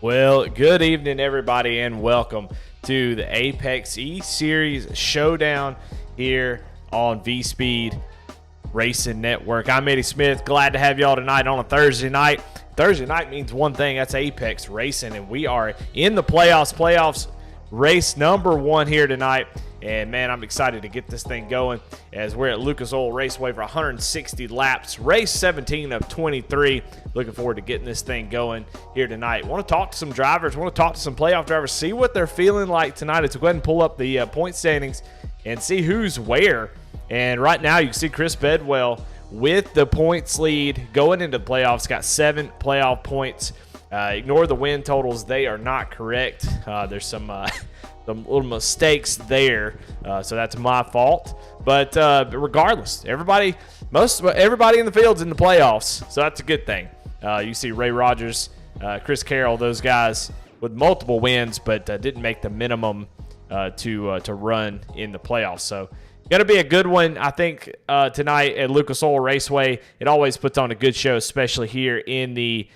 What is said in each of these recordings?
Well, good evening, everybody, and welcome to the Apex E-Series Showdown here on V-Speed Racing Network. I'm Eddie Smith. Glad to have y'all tonight on a Thursday night. Thursday night means one thing, that's Apex Racing, and we are in the playoffs race number one here tonight. And, man, I'm excited to get this thing going as we're at Lucas Oil Raceway for 160 laps, race 17 of 23. Looking forward to getting this thing going here tonight. Want to talk to some drivers, want to talk to some playoff drivers, see what they're feeling like tonight. Let's go ahead and pull up the point standings and see who's where. And right now you can see Chris Bedwell with the points lead going into the playoffs, got 7 playoff points. Ignore the win totals. They are not correct. There's some little mistakes there, so that's my fault. But regardless, everybody in the field's in the playoffs, so that's a good thing. You see Ray Rogers, Chris Carroll, those guys with multiple wins, but didn't make the minimum to run in the playoffs. So going to be a good one, I think, tonight at Lucas Oil Raceway. It always puts on a good show, especially here in the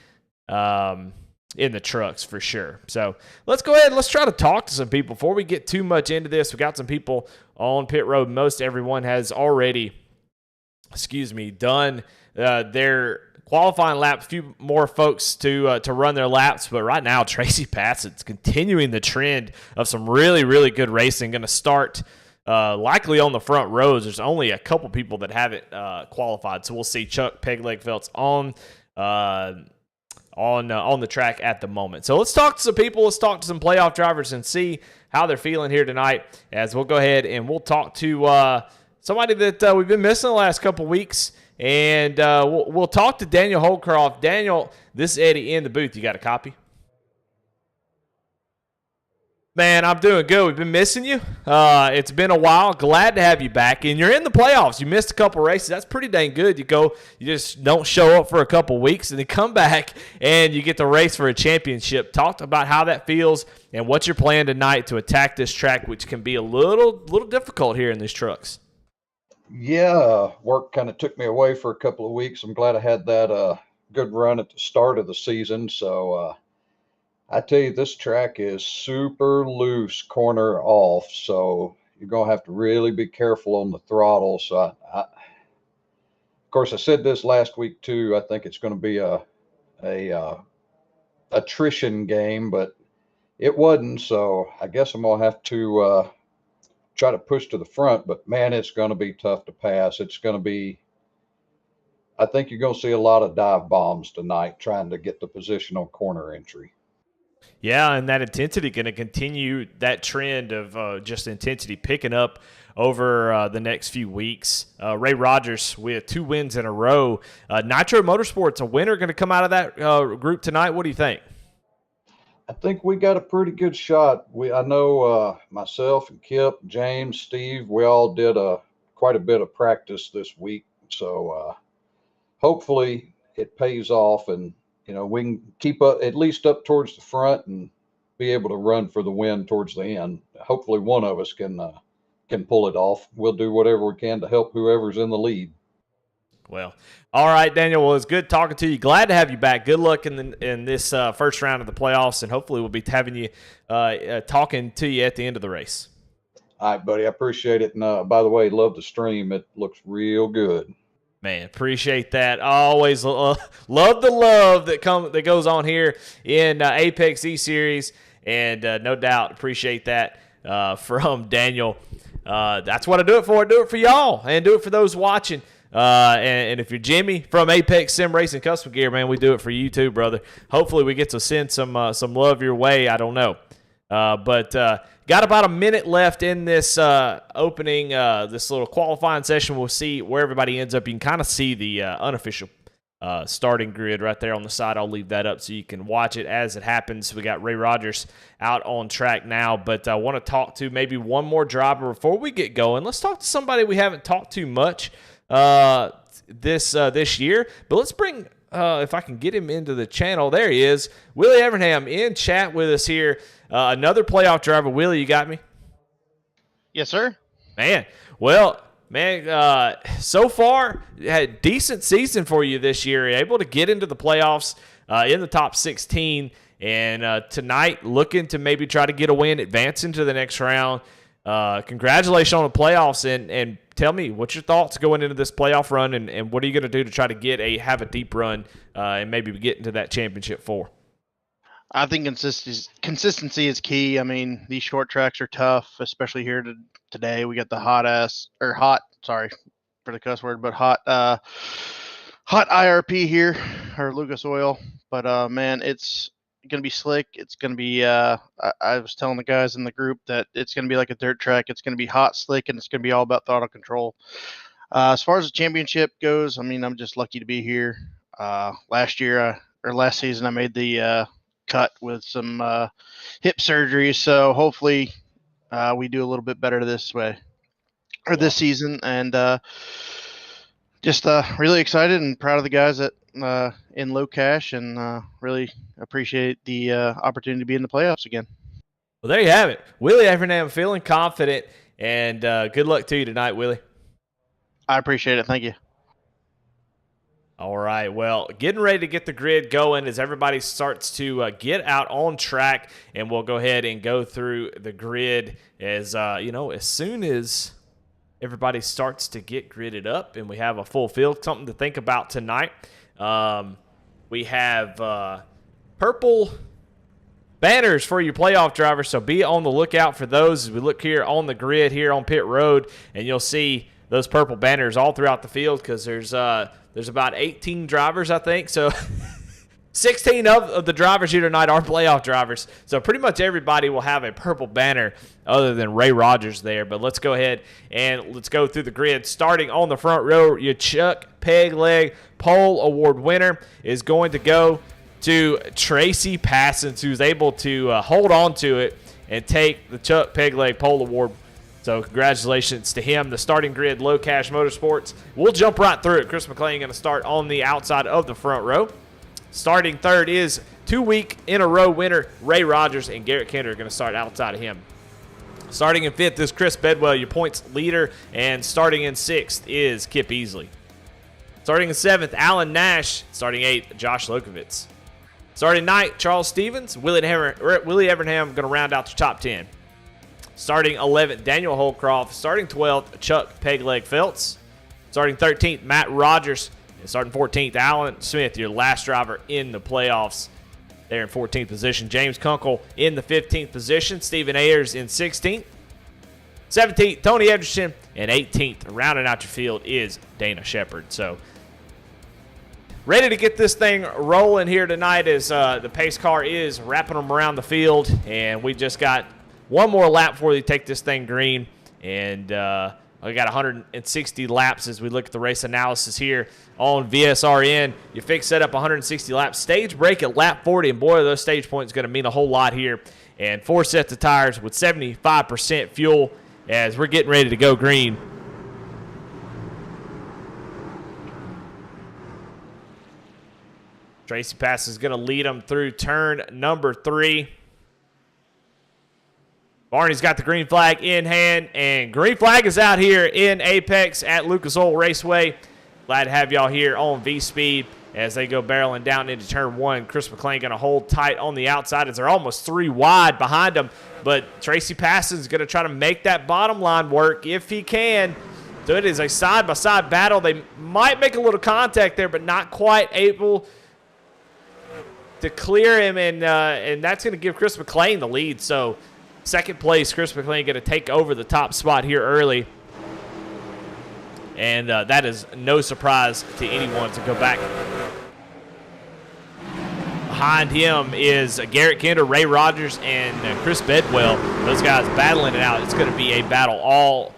trucks for sure. So let's go ahead and let's try to talk to some people before we get too much into this. We got some people on pit road. Most everyone has already, done their qualifying lap. A few more folks to run their laps, but right now Tracy Passett's continuing the trend of some really, really good racing. Going to start likely on the front rows. There's only a couple people that haven't qualified, so we'll see Chuck Pegleg Phelps on the track at the moment. So let's talk to some people. Let's talk to some playoff drivers and see how they're feeling here tonight. As we'll go ahead and we'll talk to somebody that we've been missing the last couple weeks, and we'll talk to Daniel Holcroft. Daniel, this is Eddie in the booth. You got a copy? Man, I'm doing good. We've been missing you. It's been a while. Glad to have you back. And you're in the playoffs. You missed a couple races. That's pretty dang good. You just don't show up for a couple weeks and then come back and you get to race for a championship. Talk about how that feels and what's your plan tonight to attack this track, which can be a little difficult here in these trucks. Yeah, work kind of took me away for a couple of weeks. I'm glad I had that good run at the start of the season. So, I tell you, this track is super loose corner off, so you're going to have to really be careful on the throttle. So, of course, I said this last week too. I think it's going to be a attrition game, but it wasn't. So I guess I'm going to have to try to push to the front. But man, it's going to be tough to pass. It's going to be. I think you're going to see a lot of dive bombs tonight, trying to get the position on corner entry. Yeah, and that intensity going to continue that trend of just intensity picking up over the next few weeks. Ray Rogers with 2 wins in a row. Nitro Motorsports, a winner going to come out of that group tonight. What do you think? I think we got a pretty good shot. I know myself and Kip, James, Steve, we all did quite a bit of practice this week. So hopefully it pays off and we can keep up at least up towards the front and be able to run for the win towards the end. Hopefully one of us can pull it off. We'll do whatever we can to help whoever's in the lead. Well, all right, Daniel. Well, it's good talking to you. Glad to have you back. Good luck in this first round of the playoffs, and hopefully we'll be having you talking to you at the end of the race. All right, buddy. I appreciate it. And by the way, love the stream. It looks real good. Man, appreciate that. I always love the love that goes on here in Apex E-Series, and no doubt appreciate that from Daniel. That's what I do it for. I do it for y'all and do it for those watching. And if you're Jimmy from Apex Sim Racing Custom Gear, man, we do it for you too, brother. Hopefully we get to send some love your way. I don't know. But got about a minute left in this opening, this little qualifying session. We'll see where everybody ends up. You can kind of see the unofficial starting grid right there on the side. I'll leave that up so you can watch it as it happens. We got Ray Rogers out on track now, but I want to talk to maybe one more driver before we get going. Let's talk to somebody we haven't talked to much this year, but let's bring if I can get him into the channel. There he is, Willie Evernham in chat with us here. Another playoff driver. Willie, you got me? Yes, sir. Man, well, so far, had a decent season for you this year. Able to get into the playoffs in the top 16 And tonight, looking to maybe try to get a win, advance into the next round. Congratulations on the playoffs, and tell me, what's your thoughts going into this playoff run, and what are you going to do to try to have a deep run and maybe get into that championship 4? I think consistency is key. I mean, these short tracks are tough, especially here today. We got the hot, sorry for the cuss word, but hot IRP here, or Lucas Oil. But, man, it's going to be slick. It's going to be, I was telling the guys in the group that it's going to be like a dirt track. It's going to be hot, slick, and it's going to be all about throttle control. As far as the championship goes, I mean, I'm just lucky to be here. Last season, I made the cut with some hip surgery, so hopefully we do a little bit better this season, and just really excited and proud of the guys that in low cash, and really appreciate the opportunity to be in the playoffs again. Well, there you have it. Willie Evernham feeling confident, and good luck to you tonight, Willie. I appreciate it. Thank you. All right, well, getting ready to get the grid going as everybody starts to get out on track, and we'll go ahead and go through the grid as soon as everybody starts to get gridded up and we have a full field. Something to think about tonight. We have purple banners for your playoff drivers, so be on the lookout for those as we look here on the grid here on pit road, and you'll see those purple banners all throughout the field because there's about 18 drivers, I think. So 16 of the drivers here tonight are playoff drivers. So pretty much everybody will have a purple banner other than Ray Rogers there. But let's go ahead and let's go through the grid. Starting on the front row, your Chuck Pegleg Pole Award winner is going to go to Tracy Passons, who's able to hold on to it and take the Chuck Pegleg Pole Award. So congratulations to him. The starting grid, Low Cash Motorsports. We'll jump right through it. Chris McLean going to start on the outside of the front row. Starting third is 2-week-in-a-row winner Ray Rogers, and Garrett Kinder are going to start outside of him. Starting in fifth is Chris Bedwell, your points leader, and starting in sixth is Kip Easley. Starting in seventh, Alan Nash. Starting eighth, Josh Lokovitz. Starting ninth, Charles Stevens. Willie Evernham going to round out the top 10. Starting 11th, Daniel Holcroft. Starting 12th, Chuck Pegleg Feltz. Starting 13th, Matt Rogers. And starting 14th, Alan Smith, your last driver in the playoffs. There in 14th position. James Kunkel in the 15th position. Stephen Ayers in 16th. 17th, Tony Edgerton. And 18th, rounding out your field, is Dana Shepard. So, ready to get this thing rolling here tonight as the pace car is wrapping them around the field. And we just got one more lap before they take this thing green, and we got 160 laps as we look at the race analysis here on VSRN. You fix set up 160 laps. Stage break at lap 40, and boy, those stage points going to mean a whole lot here. And 4 sets of tires with 75% fuel as we're getting ready to go green. Tracy Pass is going to lead them through turn number 3. Barney's got the green flag in hand, and green flag is out here in Apex at Lucas Oil Raceway. Glad to have y'all here on V-Speed as they go barreling down into turn 1. Chris McLean going to hold tight on the outside as they're almost 3 wide behind them. But Tracy Passon's going to try to make that bottom line work if he can. So it is a side-by-side battle. They might make a little contact there, but not quite able to clear him, and that's going to give Chris McLean the lead. So second place, Chris McLean going to take over the top spot here early. And that is no surprise to anyone to go back. Behind him is Garrett Kinder, Ray Rogers, and Chris Bedwell. Those guys battling it out. It's going to be a battle all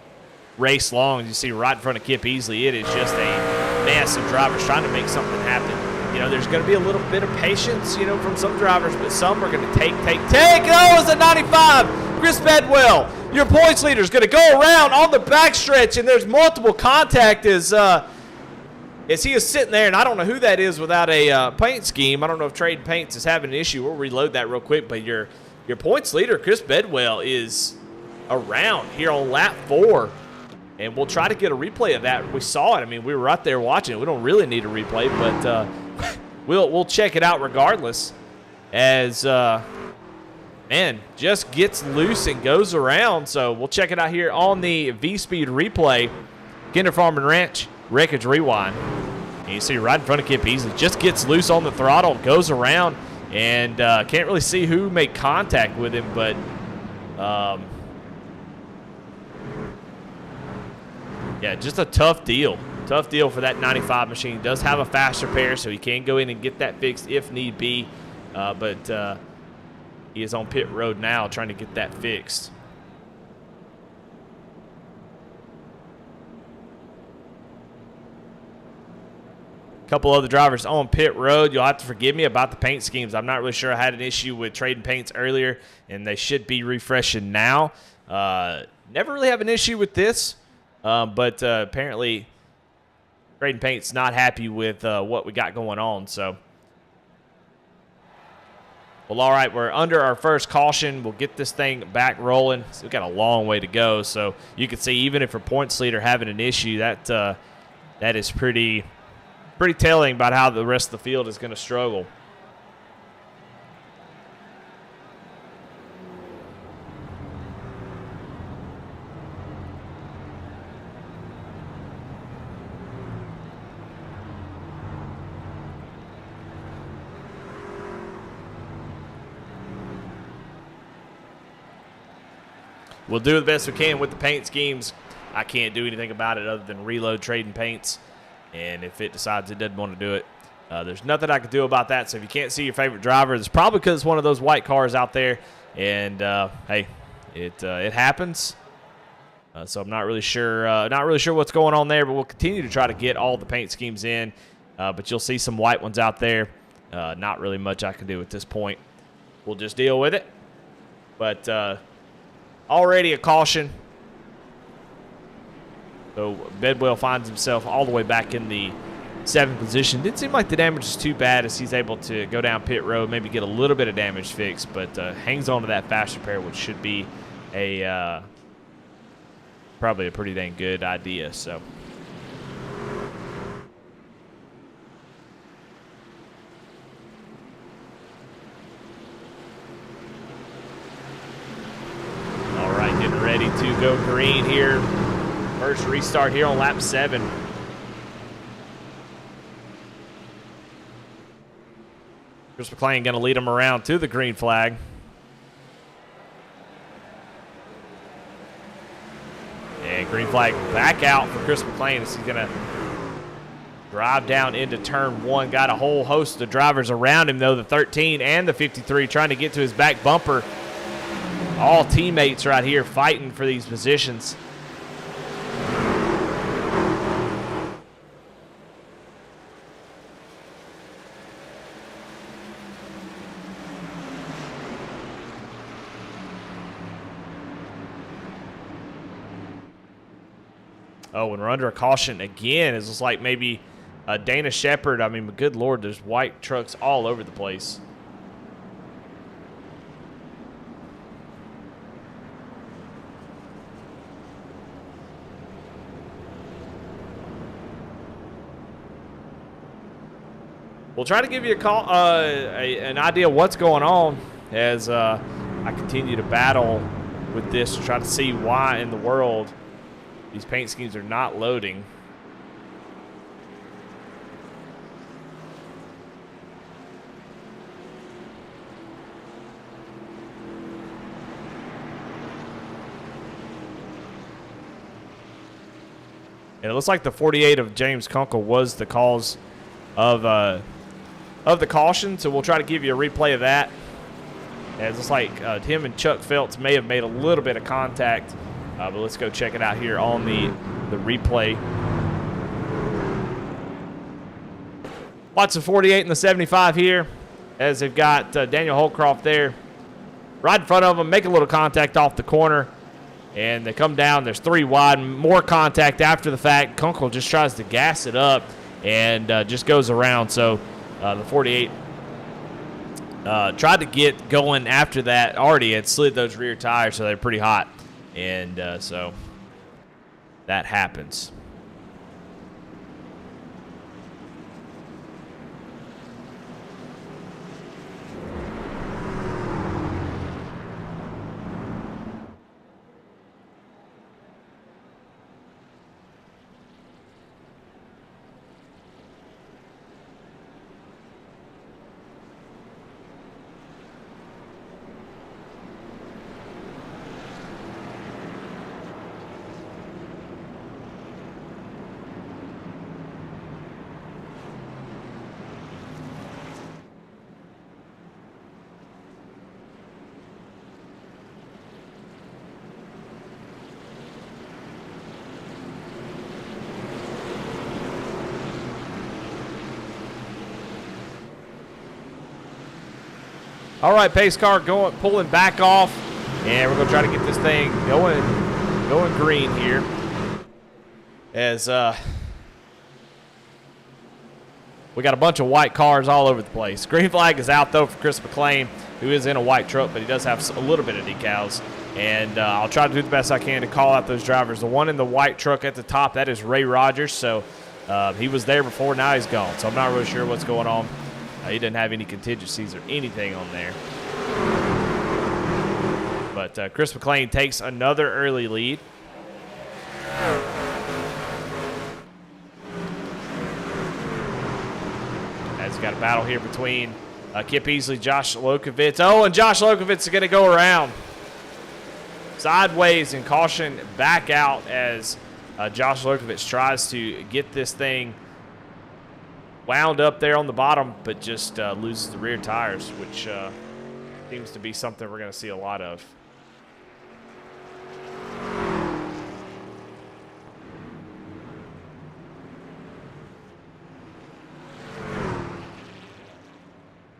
race long. As you see right in front of Kip Easley, it is just a mess of drivers trying to make something happen. You know, there's going to be a little bit of patience, you know, from some drivers, but some are going to take. Oh, it's a 95. Chris Bedwell, your points leader, is going to go around on the backstretch, and there's multiple contact as he is sitting there, and I don't know who that is without a paint scheme. I don't know if Trade Paints is having an issue. We'll reload that real quick, but your points leader, Chris Bedwell, is around here on lap 4. And we'll try to get a replay of that. We saw it. I mean, we were right there watching it. We don't really need a replay, but we'll check it out regardless. as, man, just gets loose and goes around. So we'll check it out here on the V-Speed replay. Kinder Farm and Ranch Wreckage Rewind. And you see right in front of Kip Easley, just gets loose on the throttle, goes around, and can't really see who made contact with him, but yeah, just a tough deal. Tough deal for that 95 machine. Does have a fast repair, so he can go in and get that fixed if need be, but he is on pit road now trying to get that fixed. Couple other drivers on pit road. You'll have to forgive me about the paint schemes. I'm not really sure. I had an issue with trading paints earlier, and they should be refreshing now. Never really have an issue with this, but apparently trading paint's not happy with what we got going on. So, well, all right, we're under our first caution. We'll get this thing back rolling. We've got a long way to go. So you can see even if our points leader having an issue, that is pretty telling about how the rest of the field is going to struggle. We'll do the best we can with the paint schemes. I can't do anything about it other than reload trading paints. And if it decides it doesn't want to do it, there's nothing I can do about that. So if you can't see your favorite driver, it's probably because it's one of those white cars out there. And, hey, it happens. So I'm not really sure what's going on there, but we'll continue to try to get all the paint schemes in. But you'll see some white ones out there. Not really much I can do at this point. We'll just deal with it. But already a caution. So Bedwell finds himself all the way back in the 7th position. Didn't seem like the damage is too bad as he's able to go down pit road, maybe get a little bit of damage fixed, but hangs on to that fast repair, which should be a probably a pretty dang good idea. So all right, getting ready to go green here. First restart here on lap 7. Chris McLean going to lead him around to the green flag. And green flag back out for Chris McLean as he's going to drive down into turn 1. Got a whole host of drivers around him, though, the 13 and the 53, trying to get to his back bumper. All teammates right here fighting for these positions. Oh, and we're under a caution again. It's just like maybe Dana Shepard. I mean, good Lord, there's white trucks all over the place. We'll try to give you a call, an idea of what's going on as I continue to battle with this to try to see why in the world these paint schemes are not loading. And it looks like the 48 of James Kunkel was the cause of the caution, so we'll try to give you a replay of that. As it's like him and Chuck Phelps may have made a little bit of contact, but let's go check it out here on the replay. Lots of 48 and the 75 here, as they've got Daniel Holcroft there right in front of them, make a little contact off the corner, and they come down. There's 3 wide, more contact after the fact. Kunkel just tries to gas it up and just goes around. So the 48 tried to get going after that. Already had slid those rear tires, so they're pretty hot. And so that happens. All right, pace car pulling back off, and we're going to try to get this thing going green here. As we got a bunch of white cars all over the place. Green flag is out, though, for Chris McLean, who is in a white truck, but he does have a little bit of decals. And I'll try to do the best I can to call out those drivers. The one in the white truck at the top, that is Ray Rogers. So he was there before, now he's gone. So I'm not really sure what's going on. He didn't have any contingencies or anything on there. But Chris McLean takes another early lead. As got a battle here between Kip Easley, Josh Lokovitz. Oh, and Josh Lokovitz is going to go around sideways and caution back out as Josh Lokovitz tries to get this thing wound up there on the bottom, but just loses the rear tires, which seems to be something we're going to see a lot of.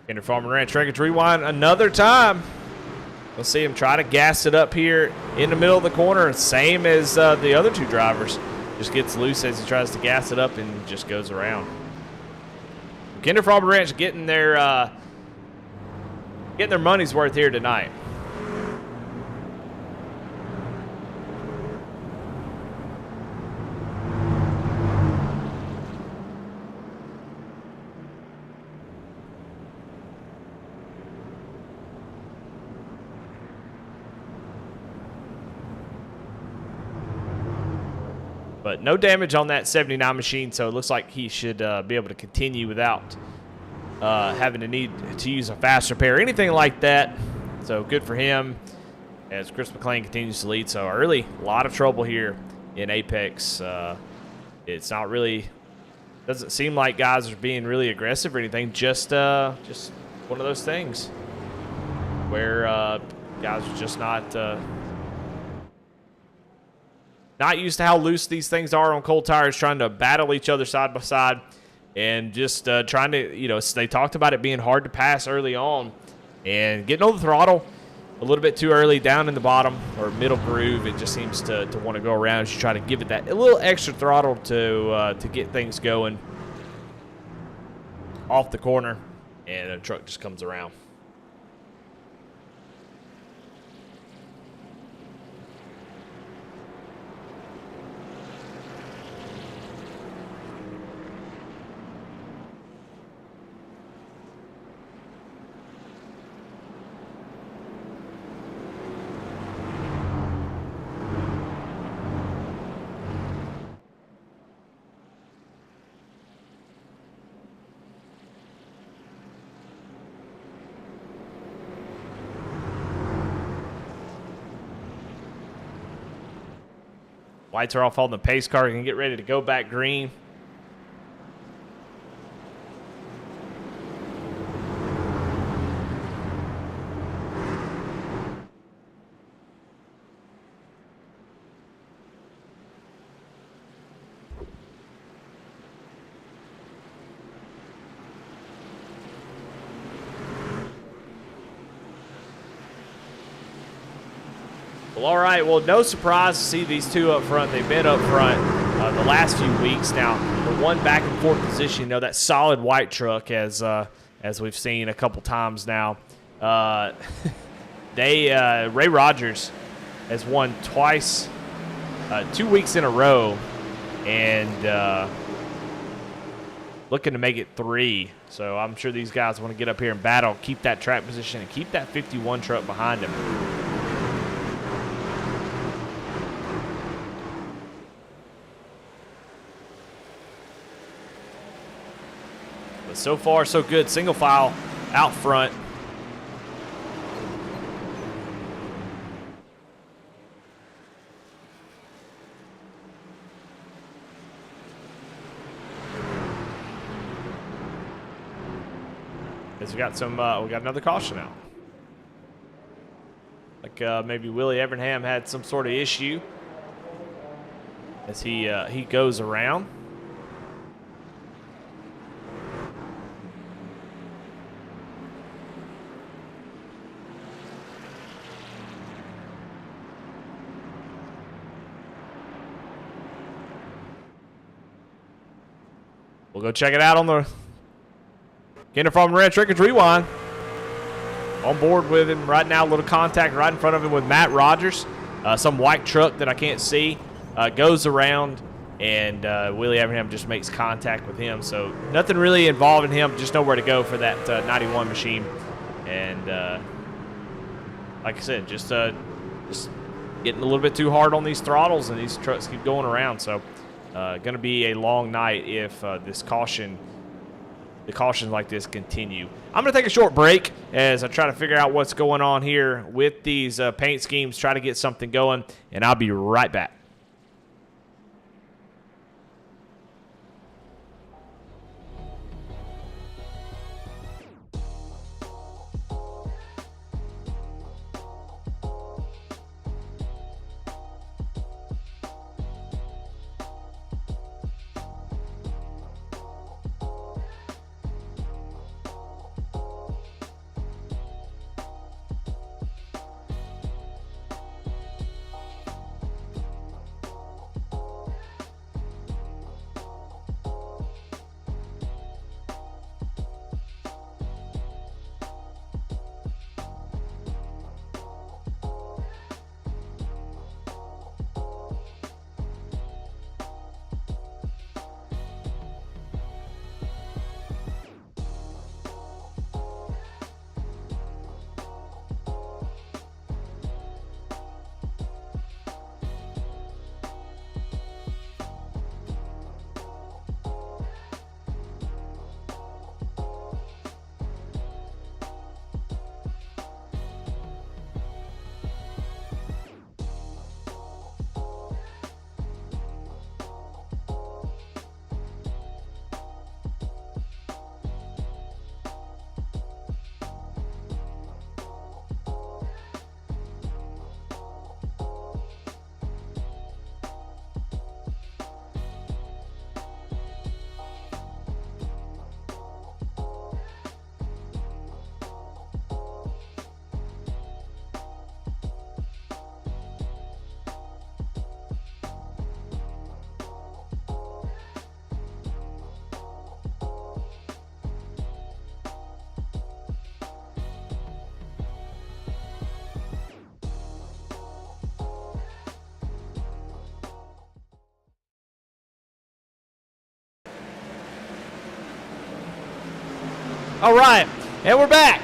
Kinder Farm and Ranch Wreckage Rewind another time. We'll see him try to gas it up here in the middle of the corner, same as the other two drivers. Just gets loose as he tries to gas it up and just goes around. Kinder Farm and Ranch getting their money's worth here tonight. But no damage on that 79 machine, so it looks like he should be able to continue without having to need to use a fast repair or anything like that. So good for him as Chris McLean continues to lead. So early, a lot of trouble here in Apex. It's not really, doesn't seem like guys are being really aggressive or anything. Just one of those things where guys are just not used to how loose these things are on cold tires, trying to battle each other side by side and just trying to, they talked about it being hard to pass early on and getting on the throttle a little bit too early down in the bottom or middle groove. It just seems to want to go around as you try to give it that a little extra throttle to get things going off the corner, and a truck just comes around. Lights are off on the pace car. You can get ready to go back green. Well, all right. Well, no surprise to see these two up front. They've been up front the last few weeks now. The one back and forth position, that solid white truck, as we've seen a couple times now. Ray Rogers has won twice, 2 weeks in a row, and looking to make it 3. So I'm sure these guys want to get up here and battle, keep that track position, and keep that 51 truck behind him. But so far, so good. Single file out front. As we got another caution out. Like maybe Willie Evernham had some sort of issue as he goes around. We'll go check it out on the Kinder Farm Ranch Records Rewind. On board with him right now, a little contact right in front of him with Matt Rogers. Some white truck that I can't see goes around, and Willie Everingham just makes contact with him. So nothing really involving him, just nowhere to go for that 91 machine. And like I said, just getting a little bit too hard on these throttles, and these trucks keep going around. So going to be a long night if the cautions like this continue. I'm going to take a short break as I try to figure out what's going on here with these paint schemes, try to get something going, and I'll be right back. All right, and we're back.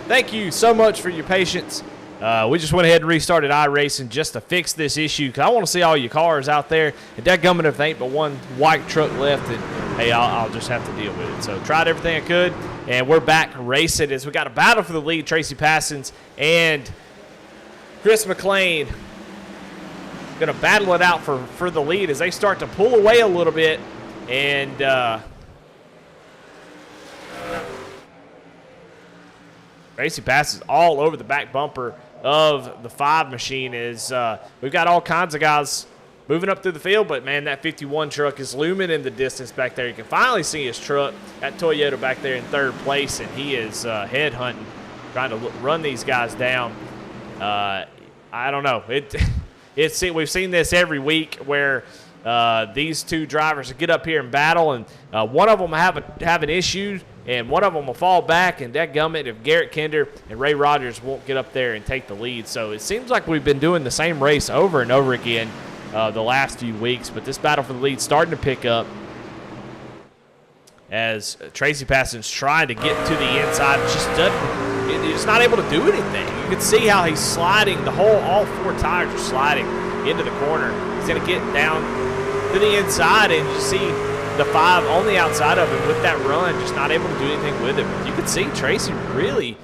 Thank you so much for your patience. We just went ahead and restarted iRacing just to fix this issue because I want to see all your cars out there. And dadgummit if there ain't but one white truck left, and hey, I'll just have to deal with it. So tried everything I could, and we're back racing as we got a battle for the lead. Tracy Passons and Chris McLean going to battle it out for the lead as they start to pull away a little bit. And Tracy passes all over the back bumper of the 5 machine. Is we've got all kinds of guys moving up through the field, but man, that 51 truck is looming in the distance back there. You can finally see his truck, that Toyota back there in 3rd place, and he is head hunting, trying to run these guys down. I don't know. We've seen this every week where these two drivers get up here and battle, and one of them have an issue, and one of them will fall back, and dadgummit if Garrett Kinder and Ray Rogers won't get up there and take the lead. So it seems like we've been doing the same race over and over again the last few weeks, but this battle for the lead starting to pick up as Tracy Passon's trying to get to the inside. He's just not able to do anything. You can see how he's sliding. All 4 tires are sliding into the corner. He's going to get down to the inside, and you see the 5 on the outside of him with that run, just not able to do anything with it. But you can see Tracy really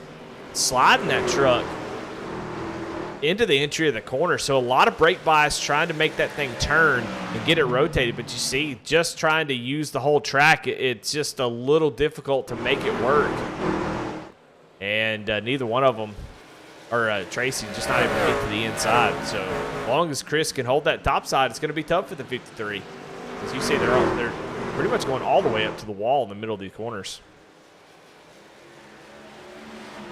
sliding that truck into the entry of the corner. So a lot of brake bias trying to make that thing turn and get it rotated. But you see, just trying to use the whole track, it's just a little difficult to make it work. And neither one of them, or Tracy, just not able to get to the inside. So as long as Chris can hold that top side, it's going to be tough for the 53. As you see, they're pretty much going all the way up to the wall in the middle of these corners.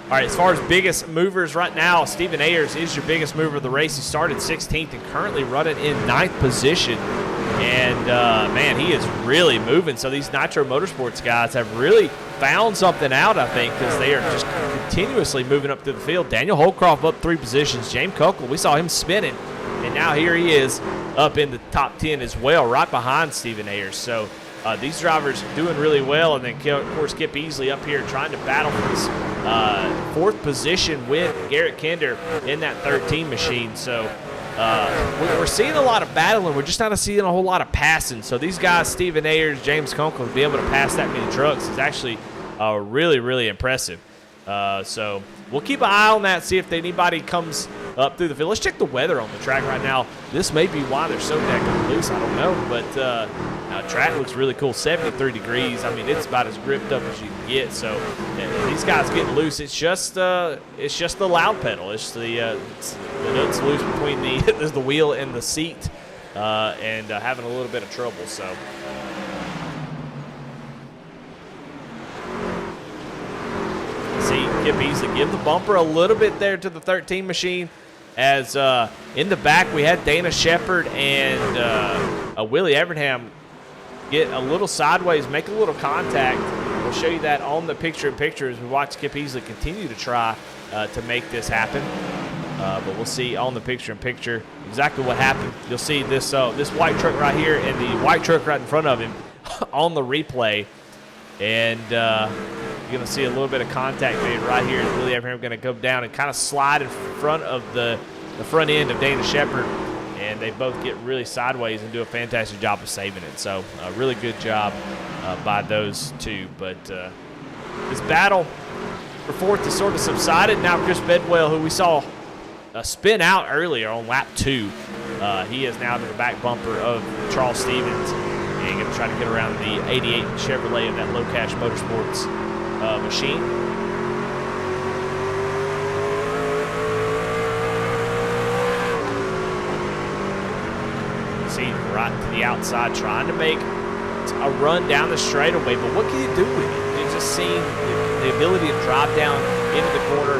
All right, as far as biggest movers right now, Stephen Ayers is your biggest mover of the race. He started 16th and currently running in 9th position And, man, he is really moving. So these Nitro Motorsports guys have really found something out, I think, because they are just continuously moving up through the field. Daniel Holcroft up 3 positions. James Kunkel, we saw him spinning. And now here he is up in the top 10 as well, right behind Stephen Ayers. So these drivers doing really well. And then, of course, Kip Easley up here trying to battle for this 4th position with Garrett Kinder in that 13 machine. So we're seeing a lot of battling. We're just not seeing a whole lot of passing. So these guys, Stephen Ayers, James Kunkel, to be able to pass that many trucks is actually really, really impressive. So we'll keep an eye on that, see if anybody comes up through the field. Let's check the weather on the track right now. This may be why they're so dang loose. I don't know, but track looks really cool. 73 degrees. I mean, it's about as gripped up as you can get. So these guys getting loose. It's just the loud pedal. It's the nuts loose between the wheel and the seat, and having a little bit of trouble. So. See, Kip Easley give the bumper a little bit there to the 13 machine. As in the back we had Dana Shepard and Willie Evernham get a little sideways, make a little contact. We'll show you that on the picture-in-picture as we watch Kip Easley continue to try to make this happen. But we'll see on the picture-in-picture exactly what happened. You'll see this white truck right here and the white truck right in front of him on the replay. And you're going to see a little bit of contact made right here. Willie Evernham going to come down and kind of slide in front of the front end of Dana Shepard. And they both get really sideways and do a fantastic job of saving it. So a really good job by those two. But this battle for 4th has sort of subsided. Now Chris Bedwell, who we saw spin out earlier on lap 2, he is now to the back bumper of Charles Stevens and going to try to get around the 88 Chevrolet of that Low Cash Motorsports machine. See, right to the outside, trying to make a run down the straightaway, but what can you do with it? You've just seen the ability to drive down into the corner,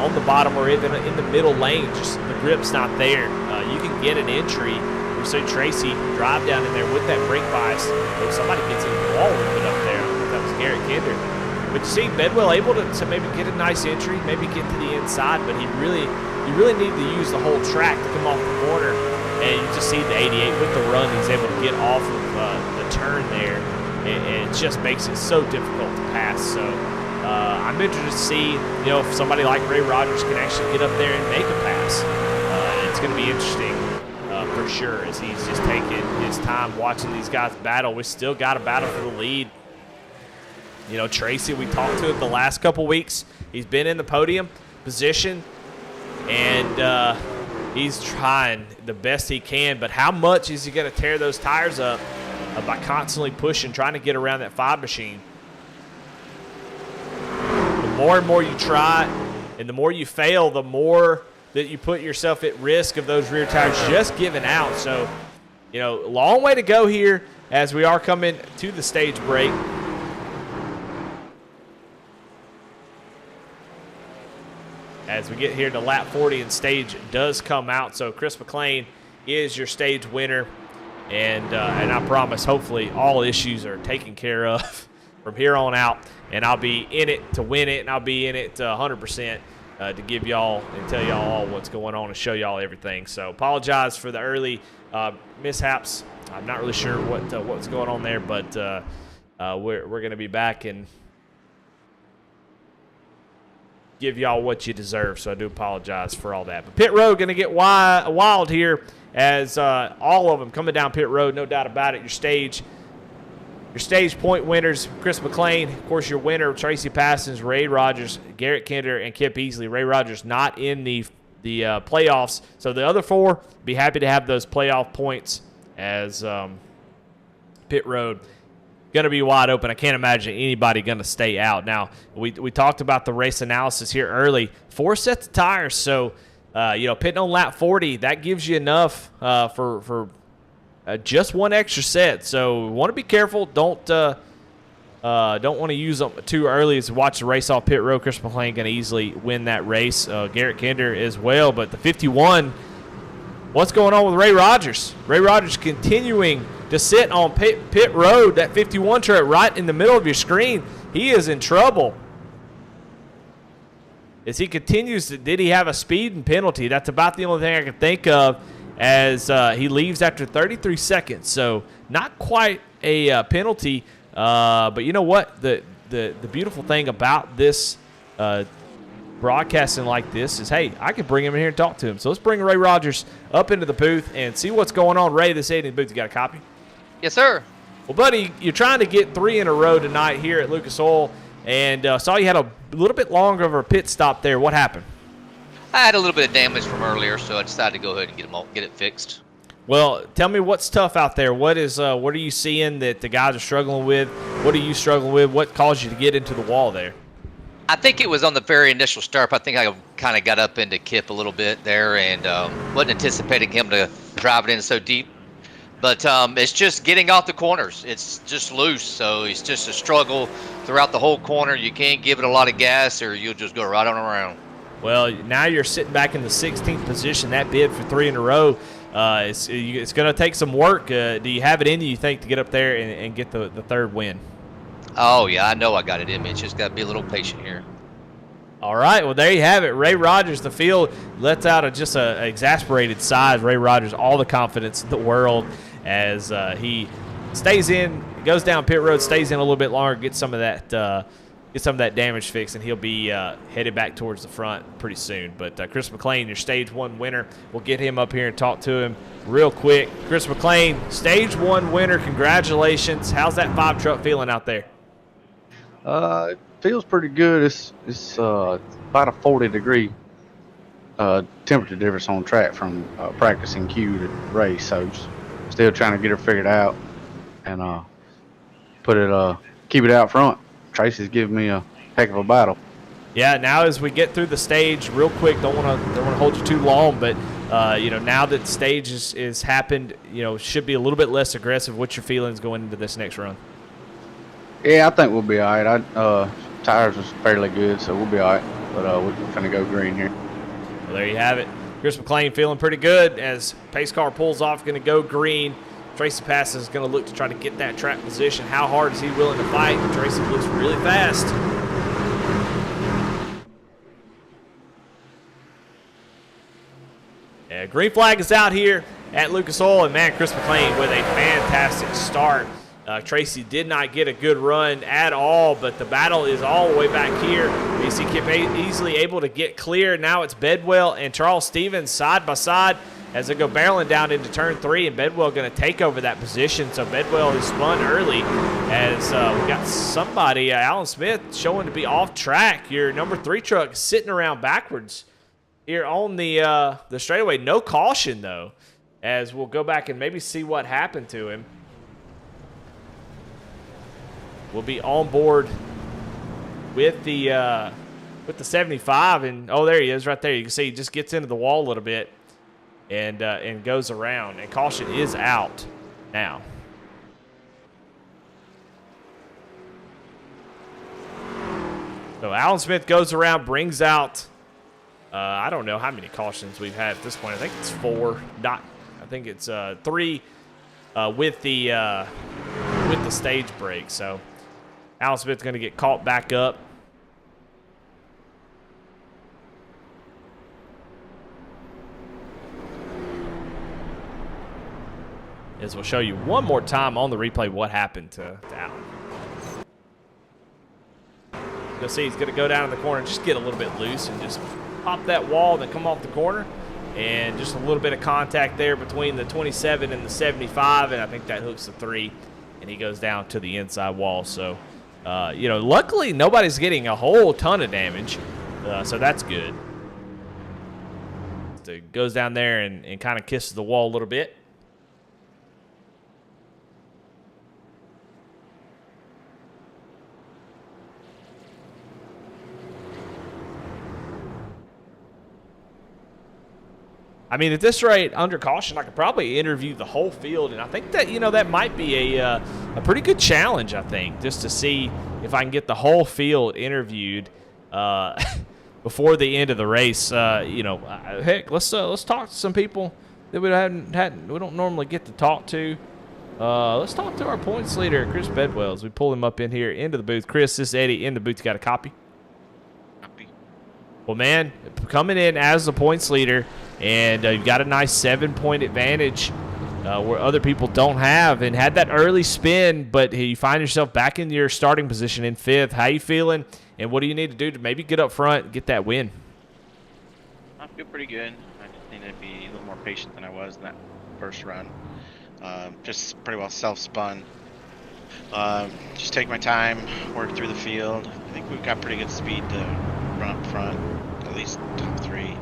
on the bottom, or even in the middle lane. Just the grip's not there. You can get an entry. We saw Tracy drive down in there with that brake bias. If somebody gets in the wall a little bit up there, I don't know if that was Garrett Kinder. But you see Bedwell able to maybe get a nice entry, maybe get to the inside, but you really need to use the whole track to come off the corner. And you just see the 88 with the run, he's able to get off of the turn there, and it just makes it so difficult to pass. So I'm interested to see, if somebody like Ray Rogers can actually get up there and make a pass. It's going to be interesting for sure, as he's just taking his time watching these guys battle. We still got a battle for the lead. Tracy, we talked to him the last couple weeks. He's been in the podium position, and he's trying the best he can, but how much is he going to tear those tires up by constantly pushing, trying to get around that 5 machine? The more and more you try and the more you fail, the more that you put yourself at risk of those rear tires just giving out. So, long way to go here as we are coming to the stage break. As we get here to lap 40 and stage does come out. So Chris McLean is your stage winner. And I promise, hopefully, all issues are taken care of from here on out. And I'll be in it to win it, and I'll be in it 100% to give y'all and tell y'all all what's going on and show y'all everything. So apologize for the early mishaps. I'm not really sure what's going on there, but we're going to be back and give y'all what you deserve, so I do apologize for all that. But pit road going to get wild here as all of them coming down pit road, no doubt about it. Your stage point winners, Chris McLean, of course, your winner, Tracy Passons, Ray Rogers, Garrett Kinder, and Kip Easley. Ray Rogers not in the playoffs, so the other 4 be happy to have those playoff points as pit road going to be wide open. I can't imagine anybody going to stay out. Now, we talked about the race analysis here early. 4 sets of tires, so pitting on lap 40, that gives you enough for just 1 extra set. So we want to be careful. Don't want to use them too early as we watch the race off pit road. Chris McLean going to easily win that race. Garrett Kinder as well, but the 51 What's going on with Ray Rogers? Ray Rogers continuing to sit on pit road, that 51 truck right in the middle of your screen. He is in trouble. As he continues, did he have a speeding penalty? That's about the only thing I can think of, as he leaves after 33 seconds. So not quite a penalty, but you know what? The beautiful thing about this broadcasting like this is, hey, I can bring him in here and talk to him. So let's bring Ray Rogers up into the booth and see what's going on. Ray, this evening booth, you got a copy? Yes, sir. Well, buddy, you're trying to get 3 in a row tonight here at Lucas Oil, and saw you had a little bit longer of a pit stop there. What happened? I had a little bit of damage from earlier, so I decided to go ahead and get it fixed. Well, tell me what's tough out there. What are you seeing that the guys are struggling with? What are you struggling with? What caused you to get into the wall there? I think it was on the very initial start. I think I kind of got up into Kip a little bit there, and wasn't anticipating him to drive it in so deep. But it's just getting off the corners. It's just loose, so it's just a struggle throughout the whole corner. You can't give it a lot of gas, or you'll just go right on around. Well, now you're sitting back in the 16th position. That bid for 3 in a row, it's going to take some work. Do you have it in you think, to get up there and get the third win? Oh, yeah, I know I got it in me. It's just got to be a little patient here. All right, well, there you have it. Ray Rogers, the field lets out just an exasperated sigh. Ray Rogers, all the confidence in the world, as he stays in, goes down pit road, stays in a little bit longer, gets some of that damage fixed, and he'll be headed back towards the front pretty soon. But Chris McLean, your Stage 1 winner, we'll get him up here and talk to him real quick. Chris McLean, Stage 1 winner, congratulations. How's that 5 truck feeling out there? It feels pretty good. It's about a 40-degree temperature difference on track from practicing Q to race. So still trying to get her figured out and keep it out front. Tracy's giving me a heck of a battle. Yeah, now as we get through the stage real quick, don't want to hold you too long, but now that the stage is happened, should be a little bit less aggressive. What's your feelings going into this next run? Yeah, I think we'll be all right. Tires was fairly good, so we'll be all right. But we're going to go green here. Well, there you have it. Chris McLean feeling pretty good as pace car pulls off, going to go green. Tracy Passes is going to look to try to get that track position. How hard is he willing to fight? Tracy looks really fast. Yeah, green flag is out here at Lucas Oil, and man, Chris McLean with a fantastic start. Tracy did not get a good run at all, but the battle is all the way back here. You see Kip easily able to get clear. Now it's Bedwell and Charles Stevens side by side as they go barreling down into turn 3, and Bedwell going to take over that position. So Bedwell is spun early as we got somebody, Alan Smith, showing to be off track. Your number 3 truck sitting around backwards here on the straightaway. No caution, though, as we'll go back and maybe see what happened to him. We'll be on board with the 75, and oh, there he is right there. You can see he just gets into the wall a little bit and goes around, and caution is out now. So Alan Smith goes around, brings out I don't know how many cautions we've had at this point. I think it's 4. I think it's 3 with the stage break. So Alan Smith's going to get caught back up. As we'll show you one more time on the replay what happened to Alan. You'll see he's going to go down in the corner and just get a little bit loose and just pop that wall, then come off the corner. And just a little bit of contact there between the 27 and the 75, and I think that hooks the 3, and he goes down to the inside wall. So, luckily nobody's getting a whole ton of damage, so that's good. So it goes down there and kind of kisses the wall a little bit. I mean, at this rate, under caution, I could probably interview the whole field, and I think that, that might be a pretty good challenge, I think, just to see if I can get the whole field interviewed before the end of the race. Heck, let's talk to some people that we don't normally get to talk to. Let's talk to our points leader, Chris Bedwell, as we pull him up in here into the booth. Chris, this is Eddie in the booth. You got a copy? Copy. Well, man, coming in as the points leader, and you've got a nice 7-point advantage where other people don't have, and had that early spin, but you find yourself back in your starting position in 5th. How you feeling, and what do you need to do to maybe get up front and get that win? I feel pretty good. I just need to be a little more patient than I was in that first run. Just pretty well self-spun. Just take my time, work through the field. I think we've got pretty good speed to run up front, at least top 3.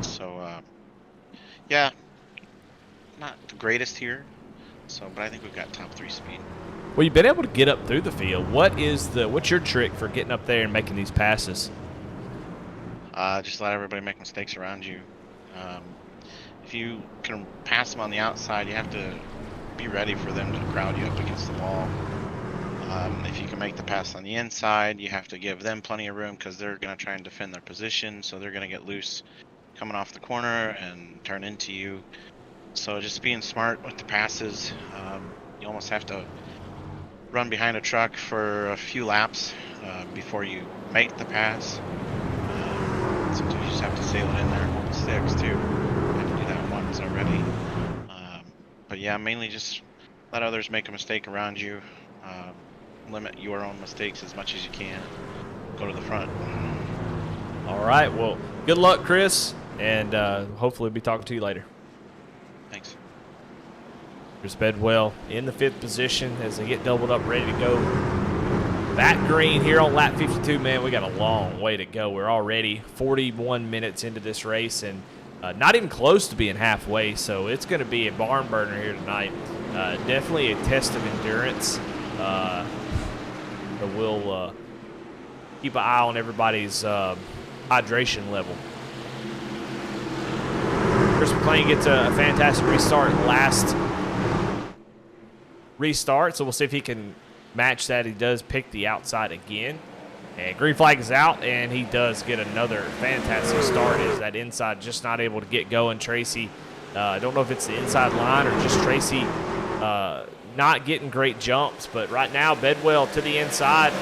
So, yeah, not the greatest here. So, but I think we've got top 3 speed. Well, you've been able to get up through the field. What's your trick for getting up there and making these passes? Just let everybody make mistakes around you. If you can pass them on the outside, you have to be ready for them to crowd you up against the wall. If you can make the pass on the inside, you have to give them plenty of room because they're going to try and defend their position, so they're going to get loose coming off the corner and turn into you. So just being smart with the passes. You almost have to run behind a truck for a few laps before you make the pass. Sometimes you just have to sail it in there and hold the sticks too. I have to do that once already. But yeah, mainly just let others make a mistake around you. Limit your own mistakes as much as you can. Go to the front. All right. Well, good luck, Chris, and hopefully we'll be talking to you later. Thanks. Chris Bedwell in the 5th position as they get doubled up, ready to go. Back green here on lap 52, man. We got a long way to go. We're already 41 minutes into this race and not even close to being halfway, so it's going to be a barn burner here tonight. Definitely a test of endurance. But we'll keep an eye on everybody's hydration level. Chris McLean gets a fantastic last restart, so we'll see if he can match that. He does pick the outside again. And green flag is out, and he does get another fantastic start. Is that inside just not able to get going? Tracy, I don't know if it's the inside line or just Tracy not getting great jumps. But right now, Bedwell to the inside.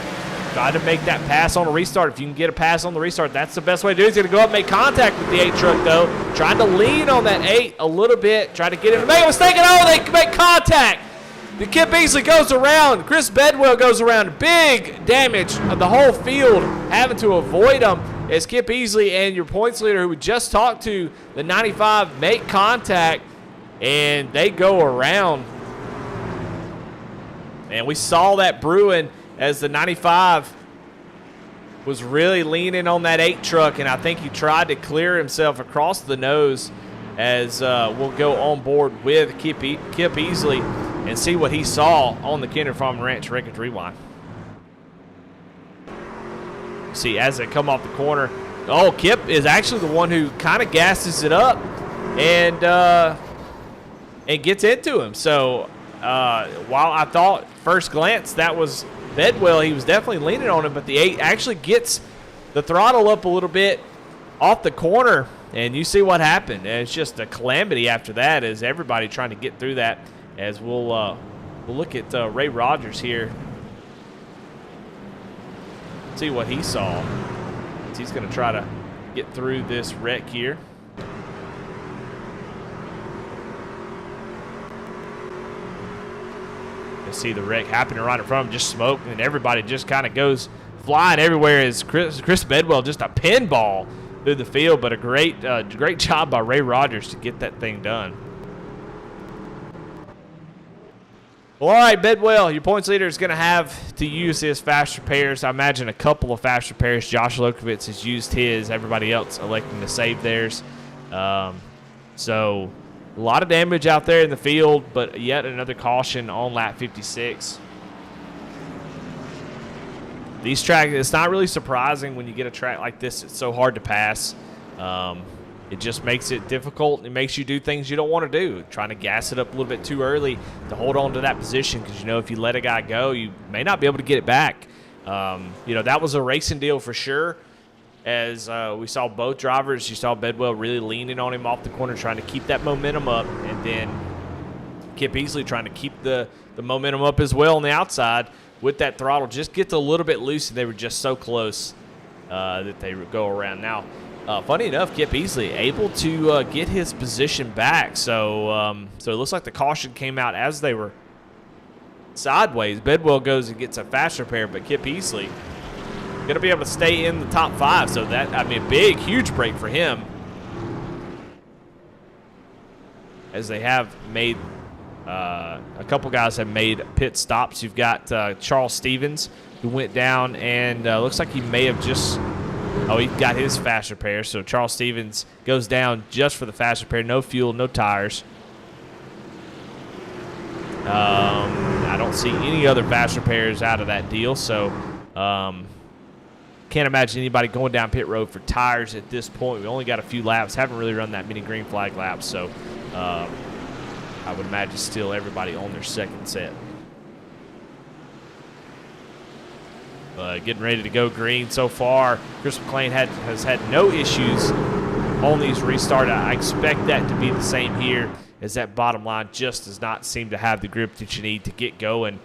Try to make that pass on a restart. If you can get a pass on the restart, that's the best way to do it. He's going to go up and make contact with the 8 truck, though. Trying to lean on that 8 a little bit. Try to get him to make a mistake, and oh, they make contact. The Kip Beasley goes around. Chris Bedwell goes around. Big damage of the whole field, having to avoid him as Kip Beasley and your points leader, who we just talked to, the 95, make contact, and they go around. And we saw that brewing as the 95 was really leaning on that 8 truck, and I think he tried to clear himself across the nose as we'll go on board with Kip Beasley and see what he saw on the Kinder Farm Ranch Wreckage Rewind. See, as they come off the corner, oh, Kip is actually the one who kind of gasses it up and gets into him. So while I thought first glance that was Bedwell, he was definitely leaning on him, but the 8 actually gets the throttle up a little bit off the corner, and you see what happened. And it's just a calamity after that as everybody trying to get through that. As we'll look at Ray Rogers here, see what he saw. He's going to try to get through this wreck here. You see the wreck happening right in front of him, just smoke, and everybody just kind of goes flying everywhere as Chris Bedwell just a pinball through the field, but a great job by Ray Rogers to get that thing done. Well, all right, Bedwell, your points leader is going to have to use his fast repairs. I imagine a couple of fast repairs. Josh Lokovitz has used his. Everybody else electing to save theirs. So a lot of damage out there in the field, but yet another caution on lap 56. These tracks, it's not really surprising when you get a track like this. It's so hard to pass. It just makes it difficult. It makes you do things you don't want to do. Trying to gas it up a little bit too early to hold on to that position because, you know, if you let a guy go, you may not be able to get it back. You know, that was a racing deal for sure. as we saw both drivers. You saw Bedwell really leaning on him off the corner, trying to keep that momentum up, and then Kip Easley trying to keep the momentum up as well on the outside with that throttle. Just gets a little bit loose, and they were just so close that they would go around. Now, funny enough, Kip Easley able to get his position back. So it looks like the caution came out as they were sideways. Bedwell goes and gets a fast repair, but Kip Easley going to be able to stay in the top 5. So that, I mean, big, huge break for him, as they have made a couple guys have made pit stops. You've got Charles Stevens, who went down, and looks like he may have just he got his fast repair. So Charles Stevens goes down just for the fast repair. No fuel, no tires. I don't see any other fast repairs out of that deal. So can't imagine anybody going down pit road for tires at this point. We only got a few laps. Haven't really run that many green flag laps. So I would imagine still everybody on their second set. Getting ready to go green so far. Chris McLean has had no issues on these restarts. I expect that to be the same here, as that bottom line just does not seem to have the grip that you need to get going.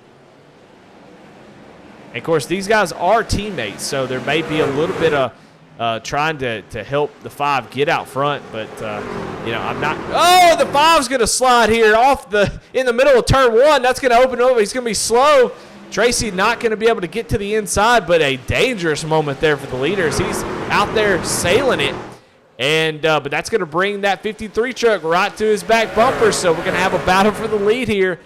And of course, these guys are teammates, so there may be a little bit of trying to help the 5 get out front, but I'm not. Oh, the 5's going to slide here in the middle of turn 1. That's going to open over. He's going to be slow. Tracy not going to be able to get to the inside, but a dangerous moment there for the leaders. He's out there sailing it, and but that's going to bring that 53 truck right to his back bumper. So we're going to have a battle for the lead here.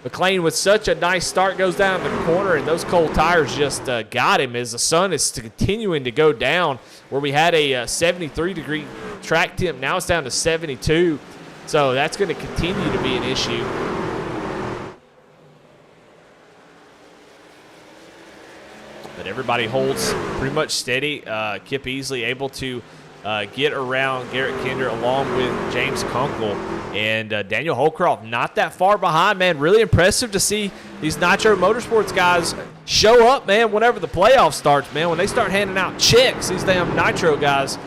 McLean with such a nice start goes down the corner, and those cold tires just got him as the sun is continuing to go down. Where we had a 73-degree track temp, now it's down to 72. So that's going to continue to be an issue. But everybody holds pretty much steady. Kip Easley able to get around Garrett Kinder along with James Kunkel. And Daniel Holcroft not that far behind, man. Really impressive to see these Nitro Motorsports guys show up, man, whenever the playoff starts, man. When they start handing out checks, these damn Nitro guys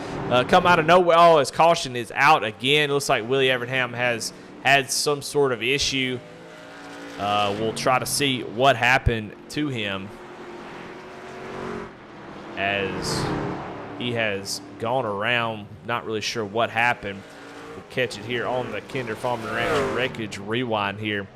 come out of nowhere. Oh, his caution is out again. It looks like Willie Evernham has had some sort of issue. We'll try to see what happened to him, as he has gone around. Not really sure what happened. We'll catch it here on the Kinder Farm and Ranch Wreckage Rewind here.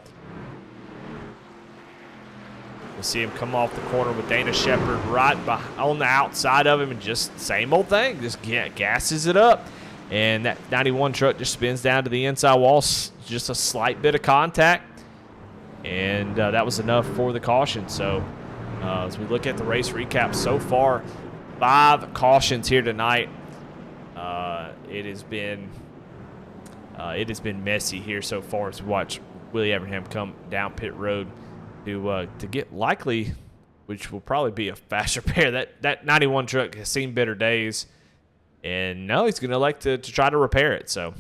We'll see him come off the corner with Dana Shepard right on the outside of him, and just same old thing, just gasses it up. And that 91 truck just spins down to the inside wall, just a slight bit of contact. And that was enough for the caution. So as we look at the race recap so far, 5 cautions here tonight. It has been messy here so far as we watch Willie Evernham come down pit road to get likely, which will probably be a fast repair. That 91 truck has seen better days, and now he's going to elect to try to repair it. So.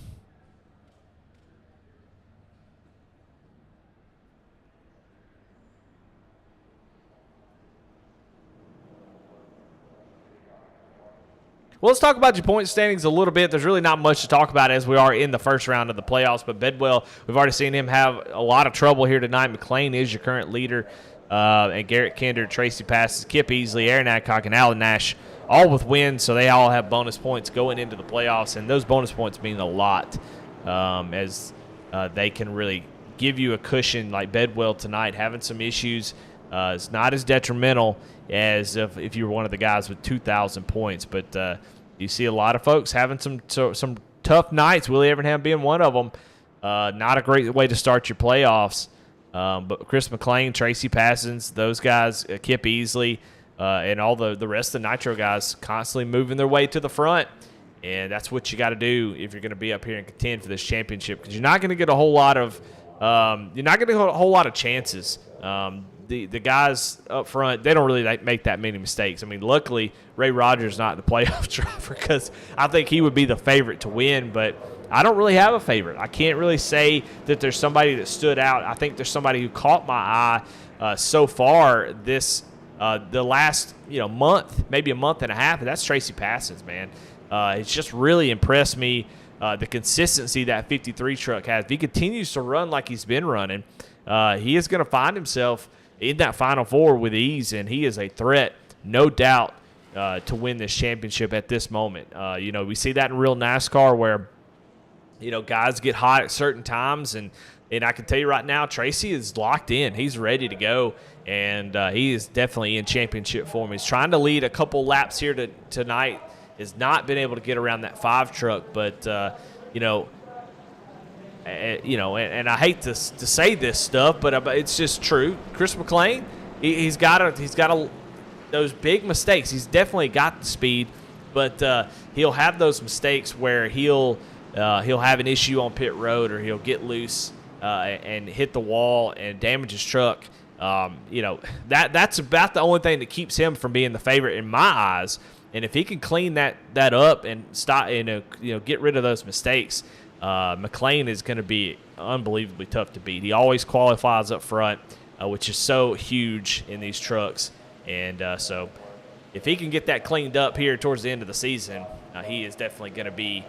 Well, let's talk about your point standings a little bit. There's really not much to talk about as we are in the first round of the playoffs. But Bedwell, we've already seen him have a lot of trouble here tonight. McLean is your current leader. And Garrett Kinder, Tracy Passes, Kip Easley, Aaron Adcock, and Alan Nash, all with wins. So they all have bonus points going into the playoffs. And those bonus points mean a lot as they can really give you a cushion. Like Bedwell tonight, having some issues. It's not as detrimental as if you were one of the guys with 2,000 points. But you see a lot of folks having some tough nights, Willie Evernham being one of them. Not a great way to start your playoffs. But Chris McLean, Tracy Passons, those guys, Kip Easley, and all the rest of the Nitro guys constantly moving their way to the front. And that's what you got to do if you're going to be up here and contend for this championship, because you're not going to get a whole lot of chances. The guys up front, they don't really make that many mistakes. I mean, luckily, Ray Rogers not the playoff driver, because I think he would be the favorite to win, but I don't really have a favorite. I can't really say that there's somebody that stood out. I think there's somebody who caught my eye so far this the last month, maybe a month and a half, and that's Tracy Passons, man. It's just really impressed me, the consistency that 53 truck has. If he continues to run like he's been running, he is going to find himself in that Final Four with ease, and he is a threat, no doubt, to win this championship at this moment. We see that in real NASCAR where, guys get hot at certain times, and I can tell you right now, Tracy is locked in. He's ready to go, and he is definitely in championship form. He's trying to lead a couple laps here tonight. Has not been able to get around that 5 truck, but and I hate to say this stuff, but it's just true. Chris McLean, he's got those big mistakes. He's definitely got the speed, but he'll have those mistakes where he'll have an issue on pit road, or he'll get loose and hit the wall and damage his truck. That's about the only thing that keeps him from being the favorite in my eyes. And if he can clean that up and stop, get rid of those mistakes, McLean is going to be unbelievably tough to beat. He always qualifies up front, which is so huge in these trucks. And so if he can get that cleaned up here towards the end of the season, he is definitely going to be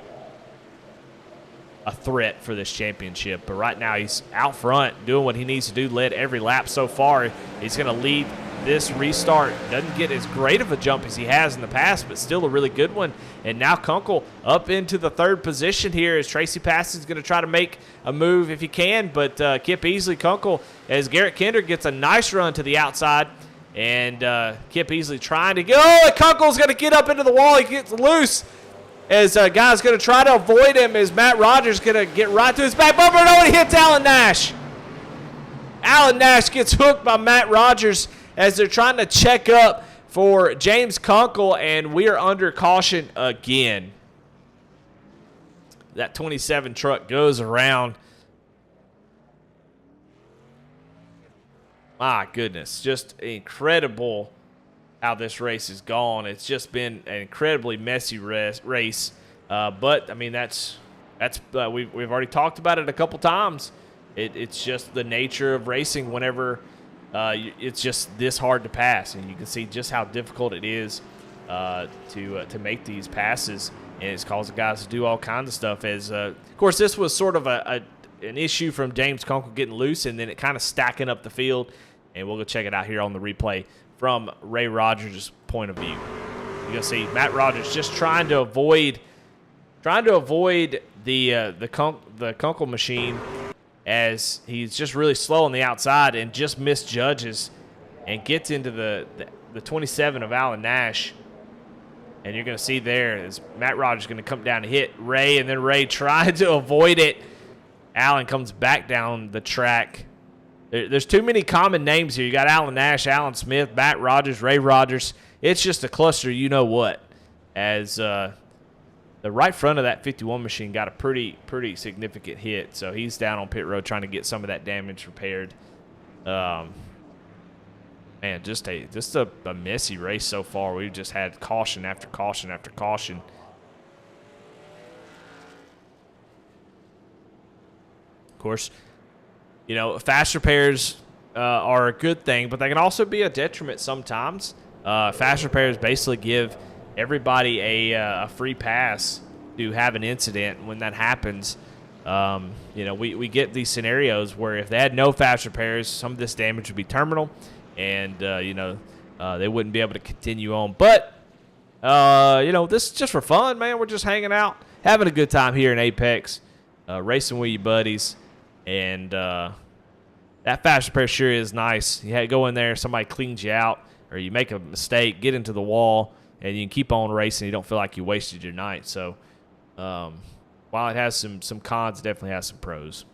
a threat for this championship. But right now he's out front doing what he needs to do, led every lap so far. He's going to lead this restart. Doesn't get as great of a jump as he has in the past, but still a really good one. And now Kunkel up into the 3rd position here as Tracy Passons is going to try to make a move if he can, but Kip Easley, Kunkel, as Garrett Kinder gets a nice run to the outside, and Kip Easley trying to go. Oh, Kunkel's going to get up into the wall. He gets loose as a guy's going to try to avoid him, as Matt Rogers going to get right to his back bumper, and he hits Alan Nash. Alan Nash gets hooked by Matt Rogers as they're trying to check up for James Kunkel, and we are under caution again. That 27 truck goes around. My goodness, just incredible how this race has gone. It's just been an incredibly messy race. But, I mean, we've already talked about it a couple times. It's just the nature of racing whenever it's just this hard to pass. And you can see just how difficult it is to make these passes. And it's causing guys to do all kinds of stuff. Of course, this was sort of an issue from James Kunkel getting loose and then it kind of stacking up the field. And we'll go check it out here on the replay from Ray Rogers' point of view. You're gonna see Matt Rogers just trying to avoid the Kunkel machine, as he's just really slow on the outside and just misjudges and gets into the 27 of Alan Nash. And you're going to see there is Matt Rogers going to come down and hit Ray, and then Ray tried to avoid it. Alan comes back down the track. There's too many common names here. You got Alan Nash, Alan Smith, Matt Rogers, Ray Rogers. It's just a cluster, you know what, as the right front of that 51 machine got a pretty significant hit. So he's down on pit road trying to get some of that damage repaired. Man, just a messy race so far. We've just had caution after caution after caution. Of course, fast repairs are a good thing, but they can also be a detriment sometimes. Fast repairs basically give everybody a free pass to have an incident. When that happens, we get these scenarios where if they had no fast repairs, some of this damage would be terminal, and they wouldn't be able to continue on. But this is just for fun, man. We're just hanging out, having a good time here in Apex, racing with your buddies, and that fast repair sure is nice. You go in there, somebody cleans you out, or you make a mistake, get into the wall, and you can keep on racing. You don't feel like you wasted your night. So while it has some cons, it definitely has some pros.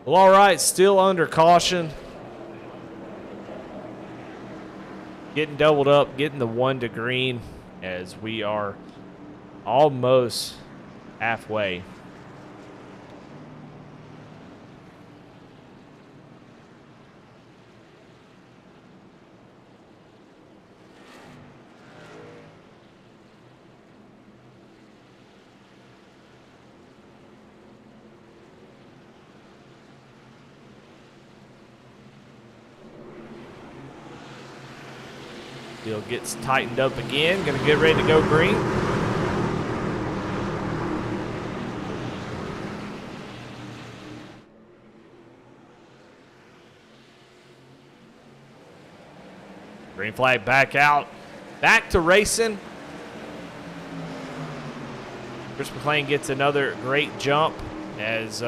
Well, all right, still under caution. Getting doubled up, getting the 1 to green as we are almost halfway. Deal gets tightened up again. Going to get ready to go green. Green flag back out. Back to racing. Chris McLean gets another great jump as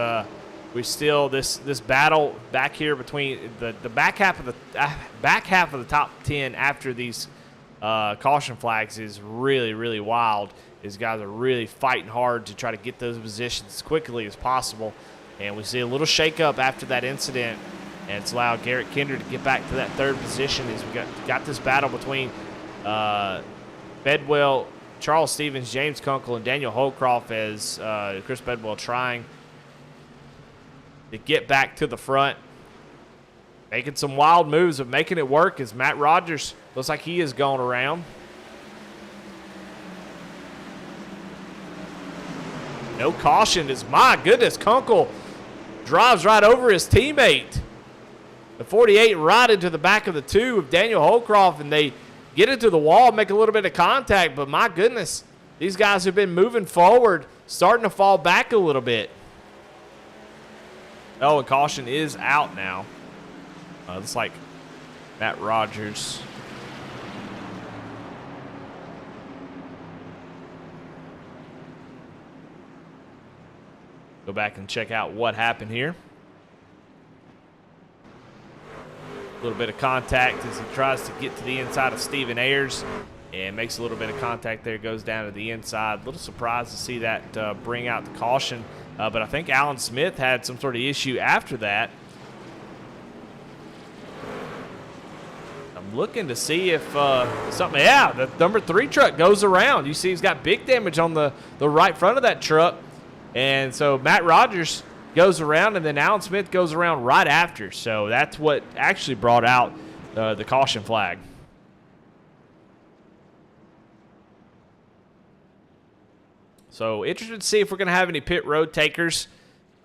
we still this battle back here between the back half of the top 10 after these caution flags is really wild. These guys are really fighting hard to try to get those positions as quickly as possible, and we see a little shakeup after that incident, and it's allowed Garrett Kinder to get back to that 3rd position as we got this battle between Bedwell, Charles Stevens, James Kunkel, and Daniel Holcroft as Chris Bedwell trying to get back to the front. Making some wild moves of making it work as Matt Rogers looks like he is going around. No caution as, my goodness, Kunkel drives right over his teammate. The 48 right into the back of the 2 of Daniel Holcroft, and they get into the wall, make a little bit of contact, but my goodness, these guys have been moving forward, starting to fall back a little bit. Oh, and caution is out now. Looks like Matt Rogers. Go back and check out what happened here. A little bit of contact as he tries to get to the inside of Stephen Ayers and makes a little bit of contact there, goes down to the inside. A little surprised to see that bring out the caution, but I think Alan Smith had some sort of issue after that. I'm looking to see if something, yeah, the number 3 truck goes around. You see he's got big damage on the right front of that truck, and so Matt Rogers goes around, and then Alan Smith goes around right after. So that's what actually brought out the caution flag. So interested to see if we're going to have any pit road takers.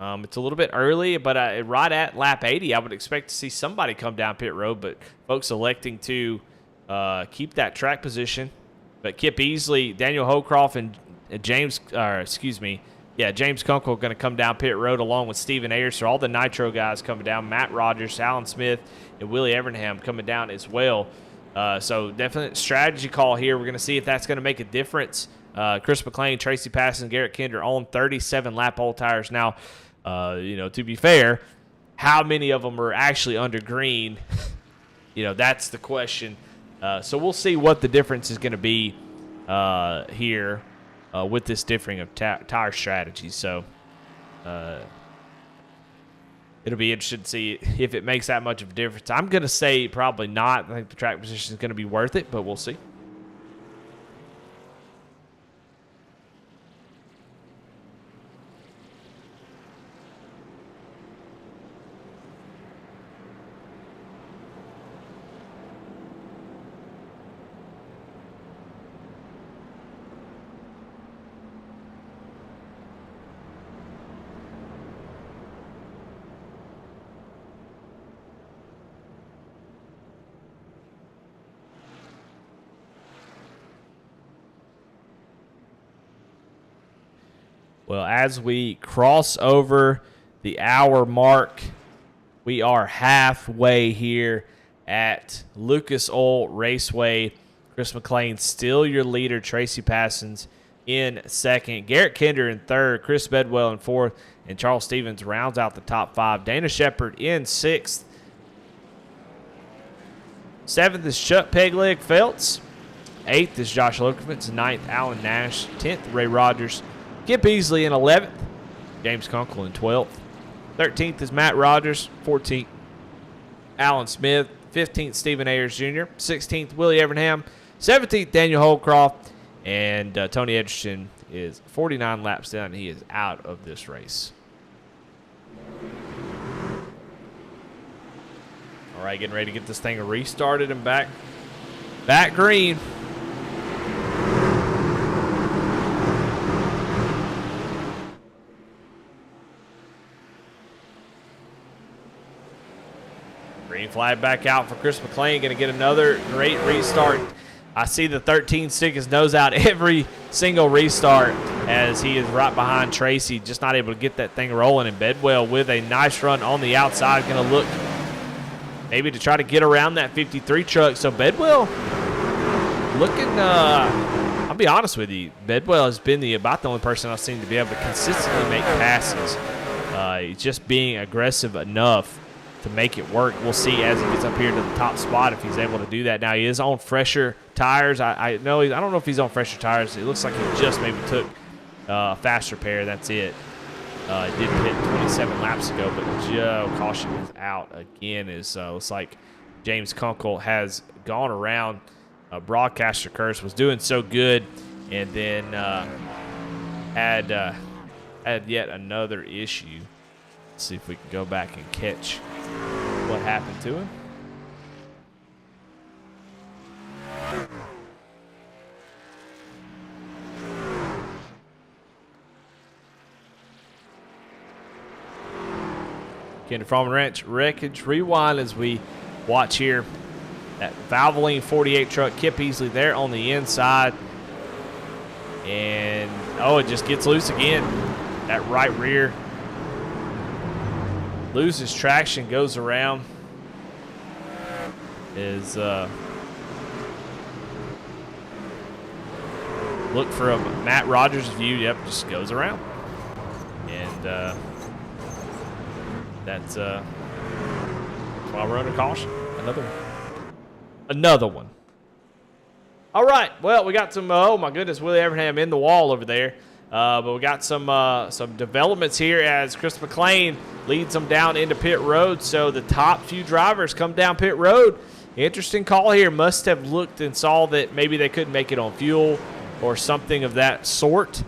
It's a little bit early, but right at lap 80, I would expect to see somebody come down pit road, but folks electing to keep that track position. But Kip Easley, Daniel Holcroft, and James Kunkel going to come down pit road along with Stephen Ayers. So all the Nitro guys coming down. Matt Rogers, Alan Smith, and Willie Evernham coming down as well. So definite strategy call here. We're going to see if that's going to make a difference. Chris McLean, Tracy Pass, and Garrett Kinder on 37 lap old tires. Now, to be fair, how many of them are actually under green? That's the question. So we'll see what the difference is going to be here with this differing of tire strategies. So it'll be interesting to see if it makes that much of a difference. I'm going to say probably not. I think the track position is going to be worth it, but we'll see. Well, as we cross over the hour mark, we are halfway here at Lucas Oil Raceway. Chris McLean still your leader. Tracy Passons in second. Garrett Kinder in third. Chris Bedwell in fourth. And Charles Stevens rounds out the top 5. Dana Shepard in sixth. Seventh is Chuck Pegleg Feltz. Eighth is Josh Lokovitz. Ninth, Alan Nash. 10th, Ray Rogers. Kip Easley in 11th. James Kunkel in 12th. 13th is Matt Rogers. 14th, Alan Smith. 15th, Stephen Ayers Jr. 16th, Willie Evernham. 17th, Daniel Holcroft. And Tony Edgerton is 49 laps down. He is out of this race. All right, getting ready to get this thing restarted and back green. Green flag back out for Chris McLean. Going to get another great restart. I see the 13 stick his nose out every single restart as he is right behind Tracy, just not able to get that thing rolling. And Bedwell with a nice run on the outside, going to look maybe to try to get around that 53 truck. So Bedwell looking, I'll be honest with you, Bedwell has been about the only person I've seen to be able to consistently make passes. He's just being aggressive enough to make it work. We'll see as he gets up here to the top spot if he's able to do that. Now he is on fresher tires. I don't know if he's on fresher tires. It looks like he just maybe took a fast repair. That's it. It did hit 27 laps ago, but Joe caution is out again. Looks like James Kunkel has gone around. Broadcaster Curse was doing so good, and then had yet another issue. Let's see if we can go back and catch what happened to him. Kenny Farm Ranch Wreckage Rewind as we watch here. That Valvoline 48 truck, Kip Easley there on the inside. And, it just gets loose again. That right rear loses traction, goes around. Look for a Matt Rogers view. Yep, just goes around. And that's why we're under caution. Another one. All right. Well, we got some. Oh my goodness, Willie Evernham in the wall over there. But we got some developments here as Chris McLean leads them down into pit road. So the top few drivers come down pit road. Interesting call here. Must have looked and saw that maybe they couldn't make it on fuel or something of that sort.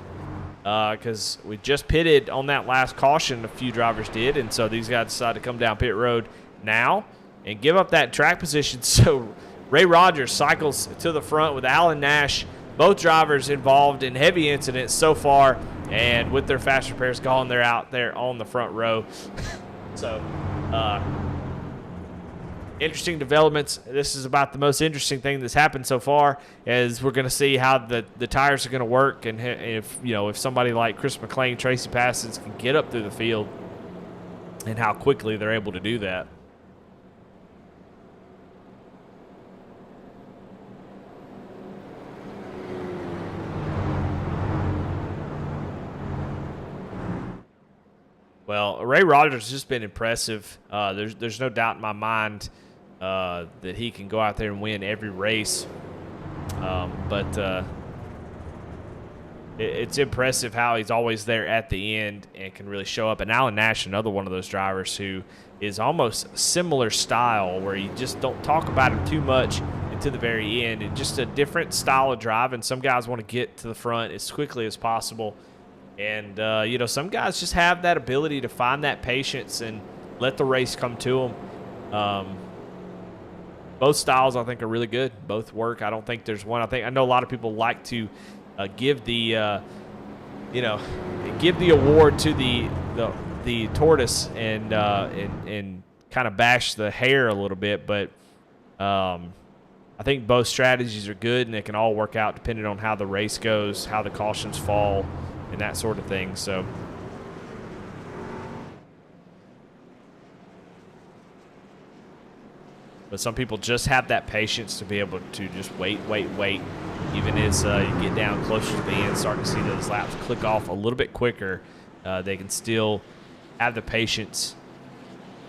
Because we just pitted on that last caution. A few drivers did, and so these guys decided to come down pit road now and give up that track position. So Ray Rogers cycles to the front with Alan Nash. Both drivers involved in heavy incidents so far, and with their fast repairs gone, they're out there on the front row. So, interesting developments. This is about the most interesting thing that's happened so far, as we're going to see how the tires are going to work, and if somebody like Chris McLean, Tracy Passons can get up through the field, and how quickly they're able to do that. Well, Ray Rogers has just been impressive. There's no doubt in my mind that he can go out there and win every race. But it's impressive how he's always there at the end and can really show up. And Alan Nash, another one of those drivers who is almost similar style, where you just don't talk about him too much until the very end. And just a different style of driving. Some guys want to get to the front as quickly as possible. And, some guys just have that ability to find that patience and let the race come to them. Both styles, I think, are really good. Both work. I don't think there's one. I know a lot of people like to give the award to the tortoise and kind of bash the hare a little bit. But I think both strategies are good, and they can all work out depending on how the race goes, how the cautions fall, and that sort of thing. So, but some people just have that patience to be able to just wait. Even as you get down closer to the end, starting to see those laps click off a little bit quicker, they can still have the patience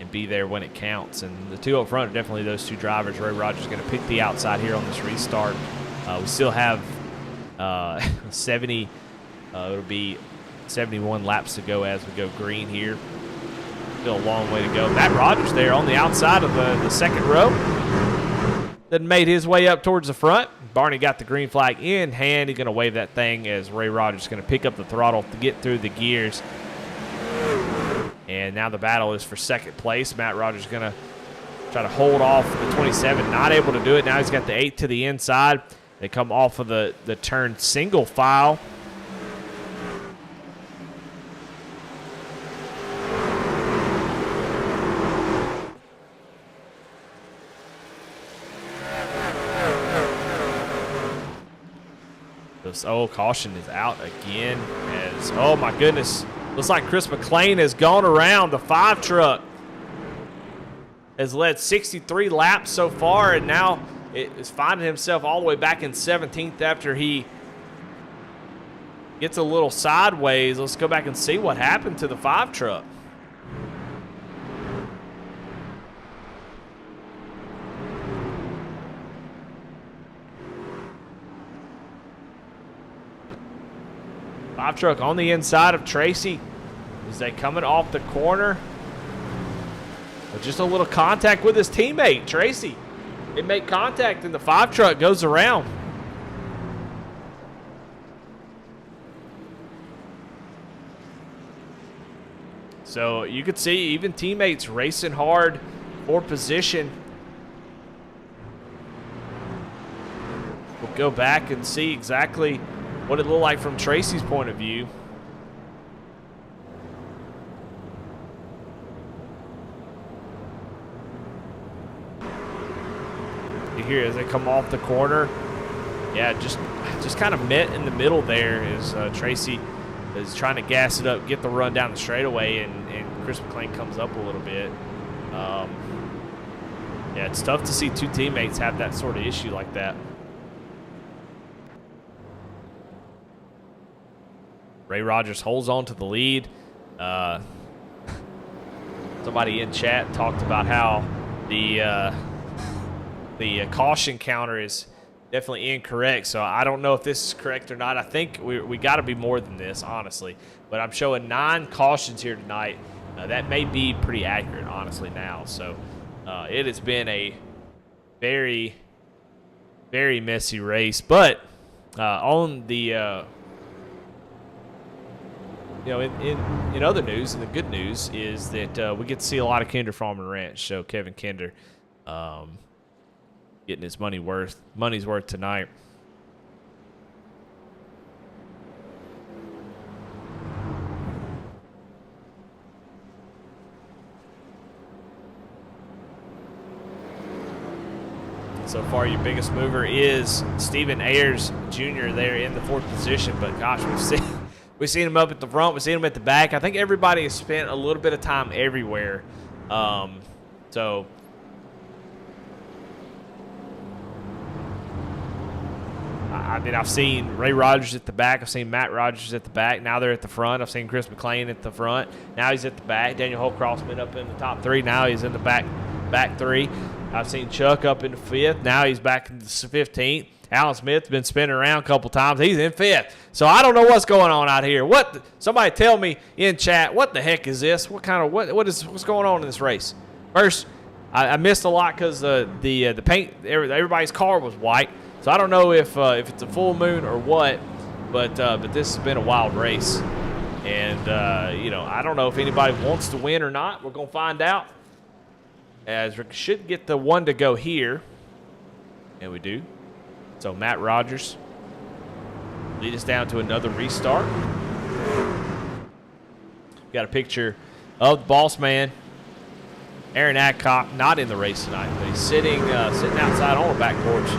and be there when it counts. And the two up front are definitely those two drivers. Ray Rogers is going to pick the outside here on this restart. We still have 70. It'll be 71 laps to go as we go green here. Still a long way to go. Matt Rogers there on the outside of the second row. Then made his way up towards the front. Barney got the green flag in hand. He's going to wave that thing as Ray Rogers is going to pick up the throttle to get through the gears. And now the battle is for second place. Matt Rogers is going to try to hold off the 27. Not able to do it. Now he's got the 8 to the inside. They come off of the turn single file. Caution is out again as, oh my goodness, looks like Chris McLean has gone around. The 5 truck has led 63 laps so far, and now it is finding himself all the way back in 17th after he gets a little sideways. Let's go back and see what happened to the 5 truck. Five truck on the inside of Tracy as they coming off the corner. But just a little contact with his teammate, Tracy. They make contact and the 5 truck goes around. So you could see even teammates racing hard for position. We'll go back and see exactly what it looked like from Tracy's point of view. You hear as they come off the corner. Yeah, just kind of met in the middle there as Tracy is trying to gas it up, get the run down the straightaway, and Chris McLean comes up a little bit. Yeah, it's tough to see 2 teammates have that sort of issue like that. Ray Rogers holds on to the lead. Somebody in chat talked about how the caution counter is definitely incorrect. So I don't know if this is correct or not. I think we got to be more than this, honestly. But I'm showing 9 cautions here tonight. That may be pretty accurate, honestly, now. So it has been a very, very messy race. But on the in other news, and the good news is that we get to see a lot of Kinder Farm and Ranch. So Kevin Kinder getting his money's worth tonight. So far, your biggest mover is Stephen Ayers Jr. there in the 4th position. But gosh, we've seen him up at the front. We've seen him at the back. I think everybody has spent a little bit of time everywhere. So I mean, I've seen Ray Rogers at the back. I've seen Matt Rogers at the back. Now they're at the front. I've seen Chris McLean at the front. Now he's at the back. Daniel Holcroft's been up in the top 3. Now he's in the back 3. I've seen Chuck up in the 5th. Now he's back in the 15th. Alan Smith's been spinning around a couple times. He's in 5th. So I don't know what's going on out here. Somebody tell me in chat, what the heck is this? What's going on in this race? First, I missed a lot because the paint, everybody's car was white. So I don't know if it's a full moon or what, but this has been a wild race. And, I don't know if anybody wants to win or not. We're going to find out. As we should get the 1 to go here. And we do. So Matt Rogers lead us down to another restart. Got a picture of the boss man, Aaron Adcock, not in the race tonight, but he's sitting outside on the back porch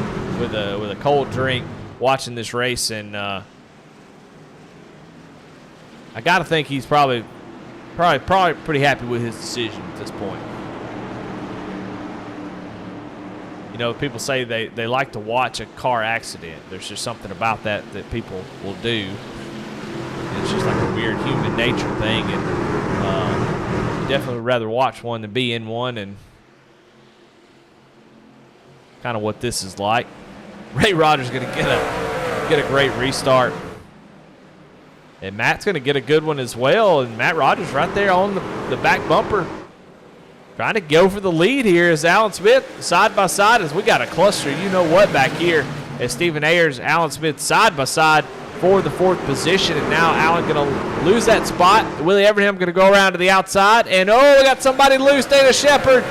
with a cold drink, watching this race, and I got to think he's probably pretty happy with his decision at this point. You know, people say they like to watch a car accident. There's just something about that people will do. It's just like a weird human nature thing, and you definitely would rather watch one than be in one, and kind of what this is like. Ray Rogers going to get a great restart And Matt's going to get a good one as well. And Matt Rogers right there on the back bumper. Trying to go for the lead here is Alan Smith side by side as we got a cluster. You know what back here as Stephen Ayers, Alan Smith side by side for the 4th position. And now Alan going to lose that spot. Willie Everingham going to go around to the outside. And oh, we got somebody loose. Dana Shepard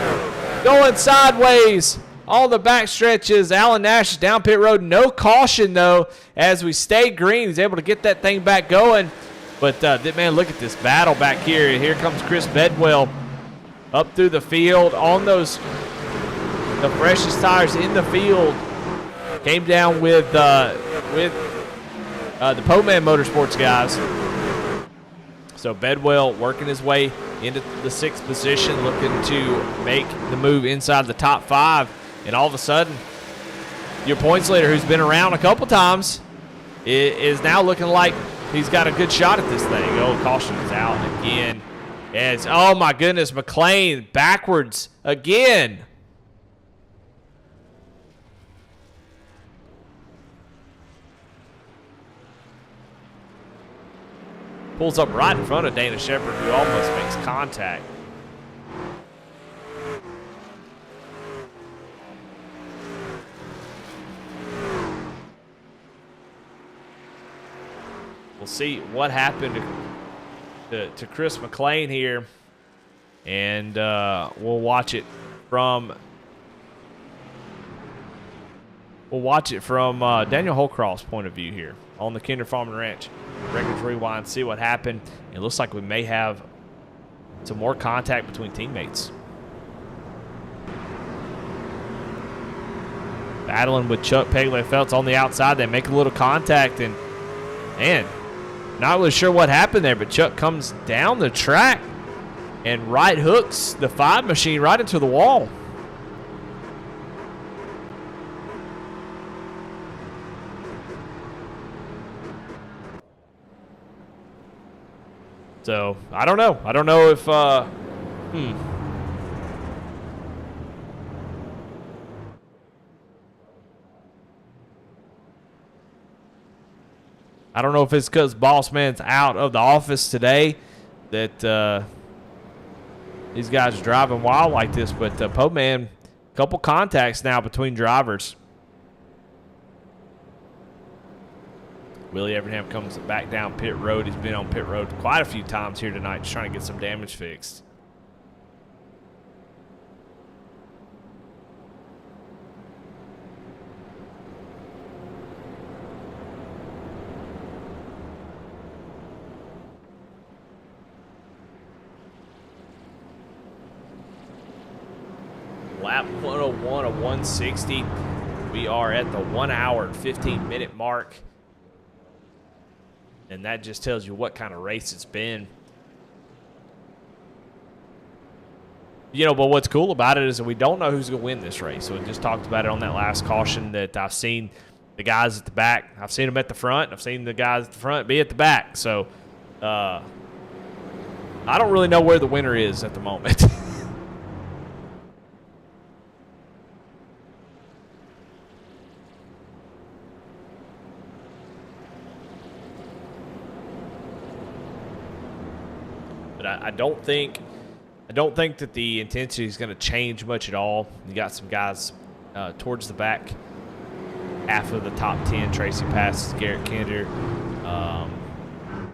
going sideways on the back stretches. Alan Nash is down pit road. No caution, though, as we stay green. He's able to get that thing back going. But, man, look at this battle back here. Here comes Chris Bedwell up through the field on the freshest tires in the field. Came down with the Poman Motorsports guys. So Bedwell working his way into the 6th position, looking to make the move inside the top 5. And all of a sudden, your points leader, who's been around a couple times, is now looking like he's got a good shot at this thing. Oh, caution is out again. As, oh, my goodness, McLean backwards again. Pulls up right in front of Dana Shepard, who almost makes contact. We'll see what happened to Chris McLean here, and we'll watch it from Daniel Holcroft's point of view here on the Kinder Farm and Ranch Records Rewind. See what happened. It looks like we may have some more contact between teammates. Battling with Chuck Pegler-Feltz on the outside. They make a little contact, and man, not really sure what happened there, but Chuck comes down the track and right hooks the 5 machine right into the wall. So, I don't know. I don't know if, I don't know if it's because Boss Man's out of the office today that these guys are driving wild like this. But Po-Man, a couple contacts now between drivers. Willie Everingham comes back down pit road. He's been on pit road quite a few times here tonight, just trying to get some damage fixed. Lap 101 of 160. We are at the 1 hour and 15-minute mark. And that just tells you what kind of race it's been. You know, but what's cool about it is that we don't know who's going to win this race. So we just talked about it on that last caution that I've seen the guys at the back. I've seen them at the front. I've seen the guys at the front be at the back. So I don't really know where the winner is at the moment. But I don't think that the intensity is going to change much at all. You got some guys towards the back half of the top 10. Tracy Passes, Garrett Kinder.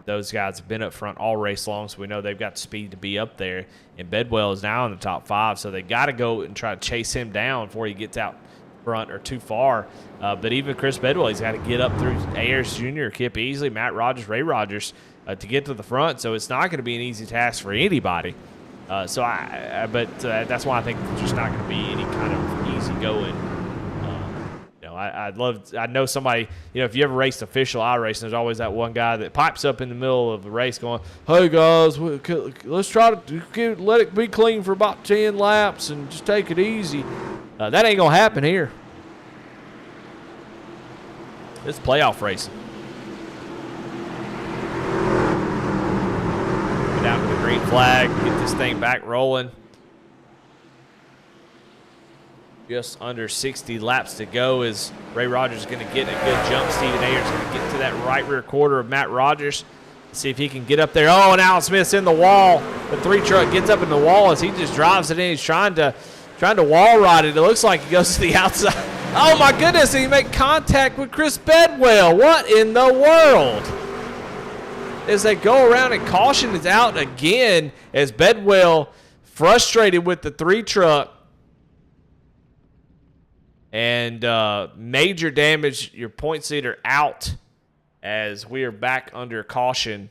Those guys have been up front all race long, so we know they've got the speed to be up there. And Bedwell is now in the top 5, so they got to go and try to chase him down before he gets out front or too far. But even Chris Bedwell, he's got to get up through Ayers Jr., Kip Easley, Matt Rogers, Ray Rogers to get to the front. So it's not going to be an easy task for anybody. But that's why I think it's just not going to be any kind of easy going. I know somebody, if you ever raced official iRacing, there's always that one guy that pipes up in the middle of the race going, hey guys, let's try to let it be clean for about 10 laps and just take it easy. That ain't going to happen here. It's playoff racing. Get down to the green flag, get this thing back rolling. Just under 60 laps to go as Ray Rogers is going to get a good jump. Stephen Ayers is going to get to that right rear quarter of Matt Rogers. See if he can get up there. Oh, and Alan Smith's in the wall. The 3 truck gets up in the wall as he just drives it in. He's trying to wall ride it. It looks like he goes to the outside. Oh, my goodness. He make contact with Chris Bedwell. What in the world? As they go around, and caution is out again as Bedwell frustrated with the 3 truck. And major damage. Your points leader out as we are back under caution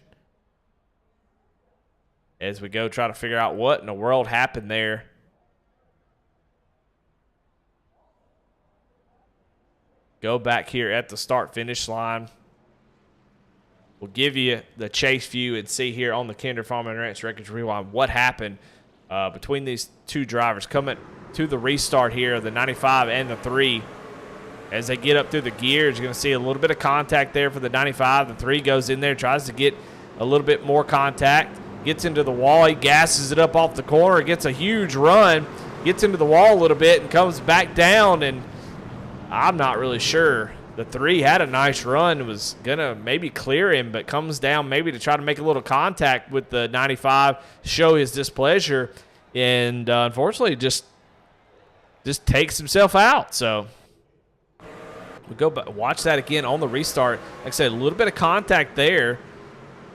as we go try to figure out what in the world happened there. Go back here at the start-finish line. We'll give you the chase view and see here on the Kinder Farm and Ranch Wreckage Rewind what happened between these 2 drivers coming to the restart here, the 95 and the 3. As they get up through the gears, you're going to see a little bit of contact there for the 95. The 3 goes in there, tries to get a little bit more contact, gets into the wall. He gasses it up off the corner, gets a huge run, gets into the wall a little bit, and comes back down. And I'm not really sure. The 3 had a nice run, was going to maybe clear him, but comes down maybe to try to make a little contact with the 95, show his displeasure, and unfortunately just takes himself out. So we go back, watch that again on the restart. Like I said, a little bit of contact there,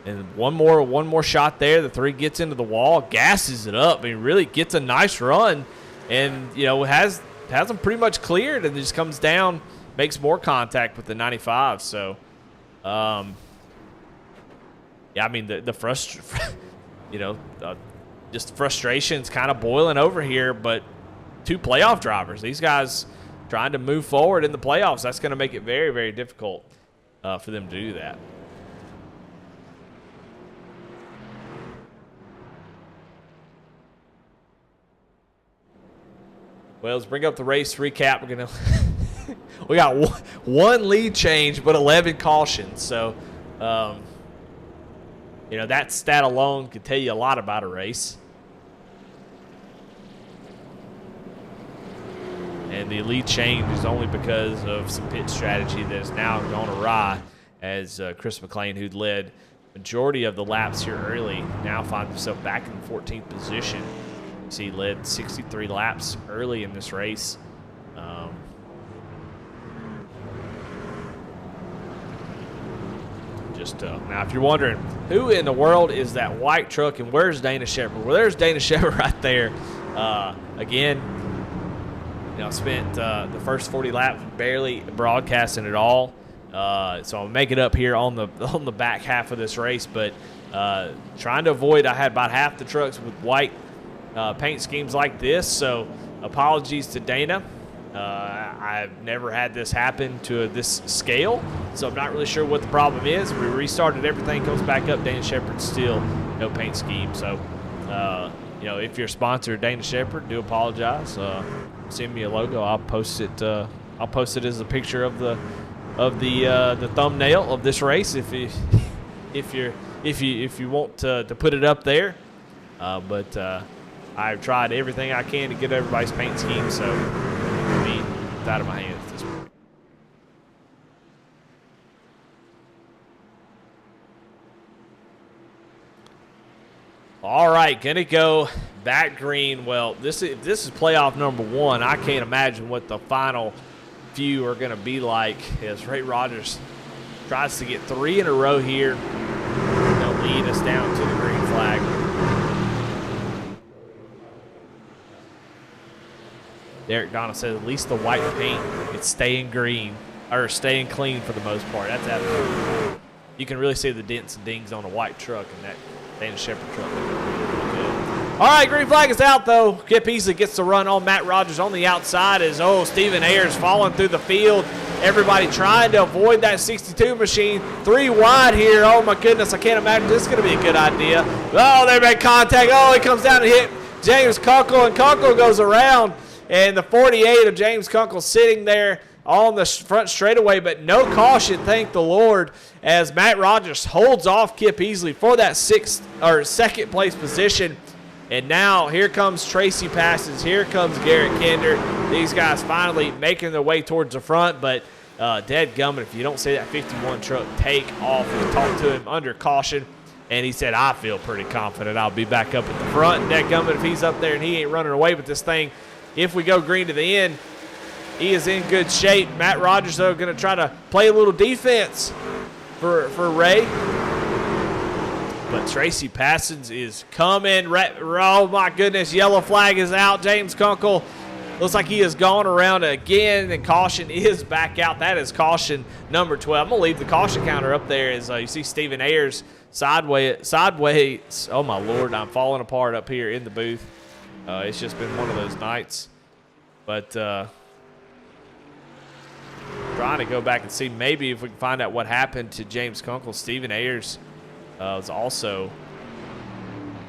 and one more shot there. The 3 gets into the wall, gasses it up, and really gets a nice run, and has them pretty much cleared, and just comes down, makes more contact with the 95. So, yeah, I mean just frustration's kind of boiling over here, but 2 playoff drivers. These guys trying to move forward in the playoffs. That's going to make it very, very difficult for them to do that. Well, let's bring up the race recap. We're going to we got one lead change, but 11 cautions. So, that stat alone could tell you a lot about a race. And the lead change is only because of some pit strategy that has now gone awry as Chris McLean, who'd led majority of the laps here early, now finds himself back in 14th position. You see, he led 63 laps early in this race. Now, if you're wondering, who in the world is that white truck and where's Dana Shepard? Well, there's Dana Shepard right there. Again, spent the first 40 laps barely broadcasting at all. So I'll make it up here on the back half of this race, but trying to avoid. I had about half the trucks with white paint schemes like this, so apologies to Dana. I've never had this happen to this scale, so I'm not really sure what the problem is. We restarted everything, comes back up. Dana Shepard still no paint scheme. So, if you're a sponsor, Dana Shepard, do apologize. Send me a logo. I'll post it. I'll post it as a picture of the thumbnail of this race if you want to put it up there. But I've tried everything I can to get everybody's paint scheme, so it's out of my hands at this point. All right, gonna go back green. Well, this is playoff number 1. I can't imagine what the final few are gonna be like as Ray Rogers tries to get 3 in a row here. They'll lead us down to the green flag. Derek Donna says at least the white paint is staying green, or staying clean for the most part. That's absolutely. You can really see the dents and dings on a white truck, and that Dana Shepard truck. All right, green flag is out, though. Kip Easley gets the run on Matt Rogers on the outside as, Stephen Ayers falling through the field. Everybody trying to avoid that 62 machine. 3 wide here. Oh, my goodness. I can't imagine this is going to be a good idea. Oh, they make contact. Oh, he comes down and hit James Kunkel, and Kunkel goes around. And the 48 of James Kunkel sitting there on the front straightaway, but no caution, thank the Lord, as Matt Rogers holds off Kip Easley for that second place position. And now here comes Tracy Passes, here comes Garrett Kinder. These guys finally making their way towards the front, but Dadgummit, if you don't see that 51 truck take off, we talked to him under caution, and he said, I feel pretty confident I'll be back up at the front. Dadgummit, if he's up there and he ain't running away with this thing, if we go green to the end, he is in good shape. Matt Rogers, though, going to try to play a little defense for Ray. But Tracy Passons is coming. Oh, my goodness. Yellow flag is out. James Kunkel looks like he has gone around again, and caution is back out. That is caution number 12. I'm going to leave the caution counter up there as you see Stephen Ayers sideways. Oh, my Lord. I'm falling apart up here in the booth. It's just been one of those nights. But trying to go back and see maybe if we can find out what happened to James Kunkel. Stephen Ayers was also,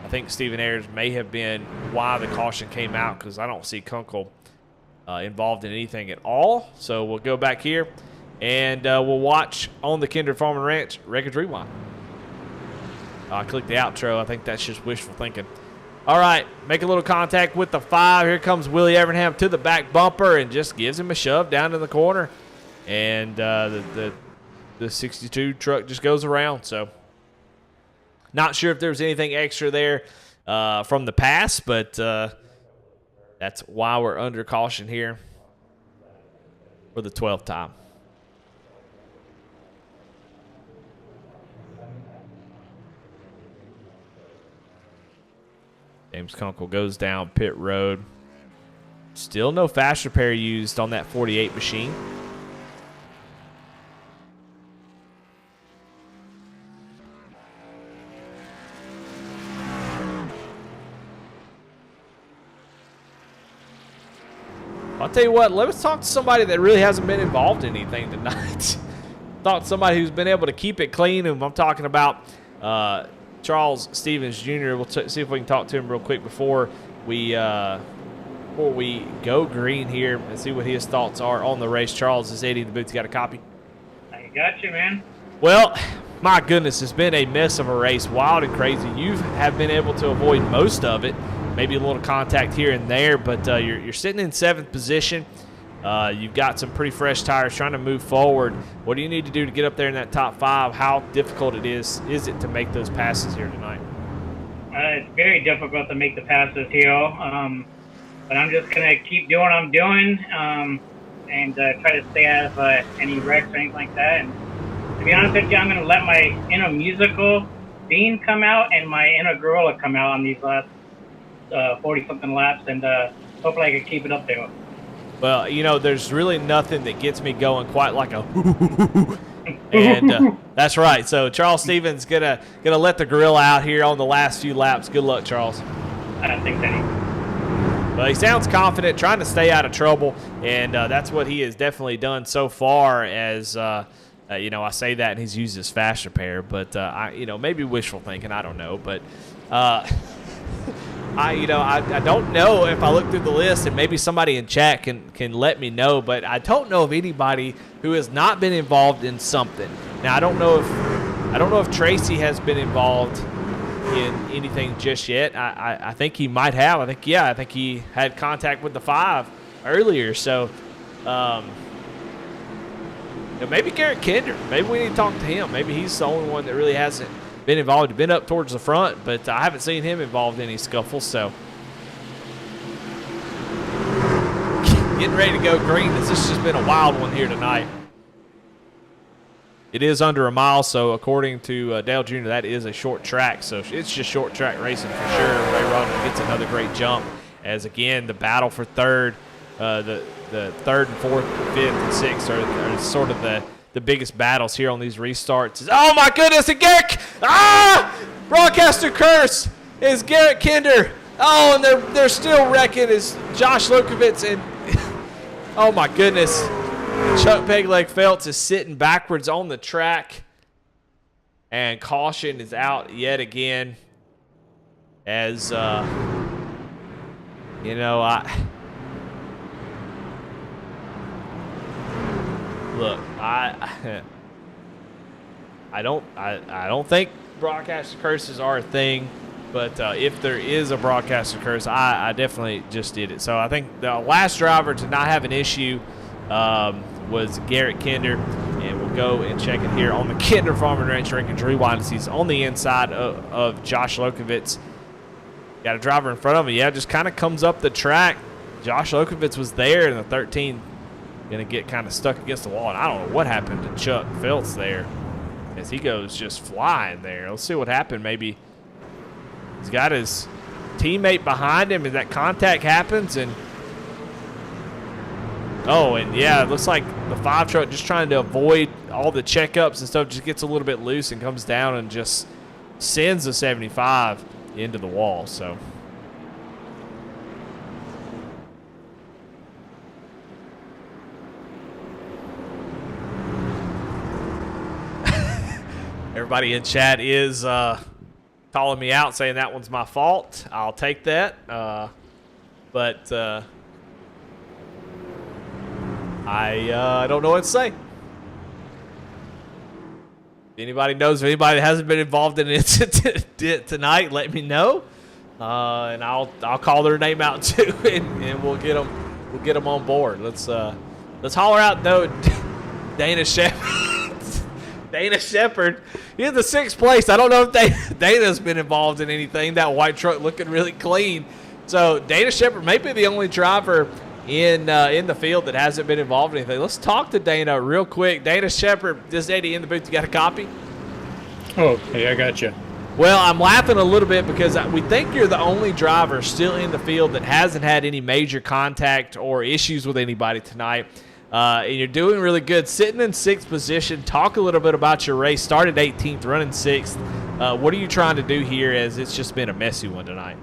I think Stephen Ayers may have been why the caution came out, because I don't see Kunkel involved in anything at all. So we'll go back here and we'll watch on the Kindred Farm and Ranch Records Rewind. I clicked the outro. I think that's just wishful thinking. All right, make a little contact with the 5. Here comes Willie Evernham to the back bumper and just gives him a shove down in the corner. And the 62 truck just goes around. So not sure if there's anything extra there from the pass, but that's why we're under caution here for the 12th time. James Kunkel goes down pit road. Still no fast repair used on that 48 machine. I'll tell you what, let's talk to somebody that really hasn't been involved in anything tonight. Talk to somebody who's been able to keep it clean, and I'm talking about Charles Stevens Jr. We'll see if we can talk to him real quick before we go green here and see what his thoughts are on the race. Charles is 80 in the booth. You got a copy? I got you, man. Well, my goodness, it's been a mess of a race, wild and crazy. You have been able to avoid most of it. Maybe a little contact here and there, but you're sitting in 7th position. You've got some pretty fresh tires trying to move forward. What do you need to do to get up there in that top 5? How difficult is it to make those passes here tonight? It's very difficult to make the passes here, but I'm just going to keep doing what I'm doing and try to stay out of any wrecks or anything like that. And to be honest with you, I'm going to let my inner musical being come out and my inner gorilla come out on these last 40-something laps, and hopefully I can keep it up there. Well, you know, there's really nothing that gets me going quite like a and that's right. So Charles Stevens gonna let the gorilla out here on the last few laps. Good luck, Charles. I think that Well, he sounds confident, trying to stay out of trouble, and that's what he has definitely done so far. As you know, I say that, and he's used his fast repair, but maybe wishful thinking. I don't know, but. I don't know if I look through the list, and maybe somebody in chat can let me know, but I don't know of anybody who has not been involved in something. Now I don't know if Tracy has been involved in anything just yet. I think he might have. I think he had contact with the 5 earlier. So maybe Garrett Kinder. Maybe we need to talk to him. Maybe he's the only one that really hasn't been involved, been up towards the front, but I haven't seen him involved in any scuffles. So getting ready to go green. This has just been a wild one here tonight. It is under a mile, so according to Dale Jr., that is a short track. So it's just short track racing for sure. Ray Rodman gets another great jump as, again, the battle for third, the 3rd and 4th, 5th and 6th are sort of the biggest battles here on these restarts. Oh, my goodness, and Garrett, broadcaster curse is Garrett Kinder. Oh, and they're still wrecking is Josh Lukovitz, and oh, my goodness. Chuck Pegleg Phelps is sitting backwards on the track, and caution is out yet again as, Look, I don't think broadcaster curses are a thing, but if there is a broadcaster curse, I definitely just did it. So I think the last driver to not have an issue was Garrett Kinder. And we'll go and check it here on the Kinder Farm and Ranch Rankings Rewind. He's on the inside of Josh Lokovitz. Got a driver in front of him. Yeah, just kind of comes up the track. Josh Lokovitz was there in the 13. Going to get kind of stuck against the wall. And I don't know what happened to Chuck Feltz there as he goes just flying there. Let's see what happened. Maybe he's got his teammate behind him and that contact happens. And yeah, it looks like the 5 truck just trying to avoid all the checkups and stuff just gets a little bit loose and comes down and just sends the 75 into the wall. So everybody in chat is calling me out saying that one's my fault. I'll take that. But I don't know what to say. If anybody knows of anybody that hasn't been involved in an incident tonight, let me know, and I'll call their name out too, and we'll get them on board. Let's holler out though, Dana Shepard. Dana Shepard, he's in the 6th place. I don't know if Dana's been involved in anything. That white truck looking really clean. So Dana Shepard may be the only driver in the field that hasn't been involved in anything. Let's talk to Dana real quick. Dana Shepard, this Eddie in the booth. You got a copy? Oh, hey, I got you. Well, I'm laughing a little bit because we think you're the only driver still in the field that hasn't had any major contact or issues with anybody tonight. And you're doing really good. Sitting in 6th position. Talk a little bit about your race. Started 18th, running 6th. What are you trying to do here as it's just been a messy one tonight?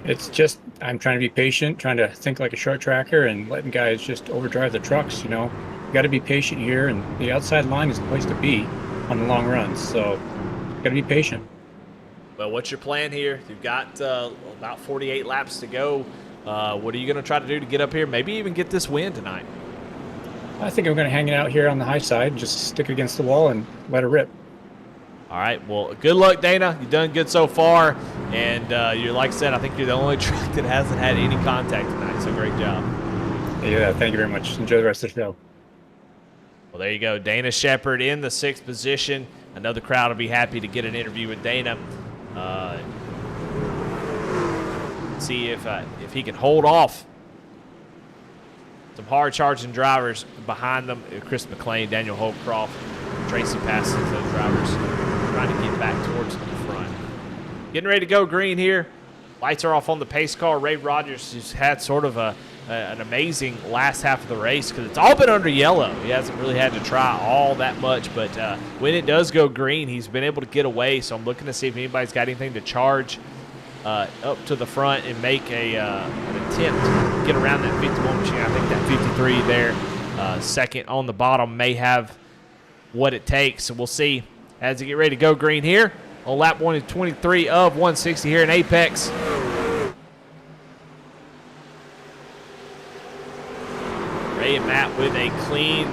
It's just I'm trying to be patient, trying to think like a short tracker and letting guys just overdrive the trucks, you know. You got to be patient here, and the outside line is the place to be on the long runs. So got to be patient. Well, what's your plan here? You've got about 48 laps to go. What are you going to try to do to get up here? Maybe even get this win tonight. I think I'm going to hang it out here on the high side, just stick it against the wall and let it rip. All right, well, good luck, Dana. You've done good so far, and you're like I said, I think you're the only truck that hasn't had any contact tonight, so great job. Yeah, thank you very much. Enjoy the rest of the show. Well, there you go. Dana Shepard in the 6th position. I know the crowd will be happy to get an interview with Dana. See if he can hold off some hard-charging drivers behind them. Chris McLean, Daniel Holcroft, Tracy Parsons, those drivers trying to get back towards the front. Getting ready to go green here. Lights are off on the pace car. Ray Rogers has had sort of an amazing last half of the race because it's all been under yellow. He hasn't really had to try all that much, but when it does go green, he's been able to get away. So I'm looking to see if anybody's got anything to charge up to the front and make an attempt to get around that 51 machine. I think that 53 there, second on the bottom, may have what it takes. So we'll see as they get ready to go green here on lap 123 of 160 here in Apex. Ray and Matt with a clean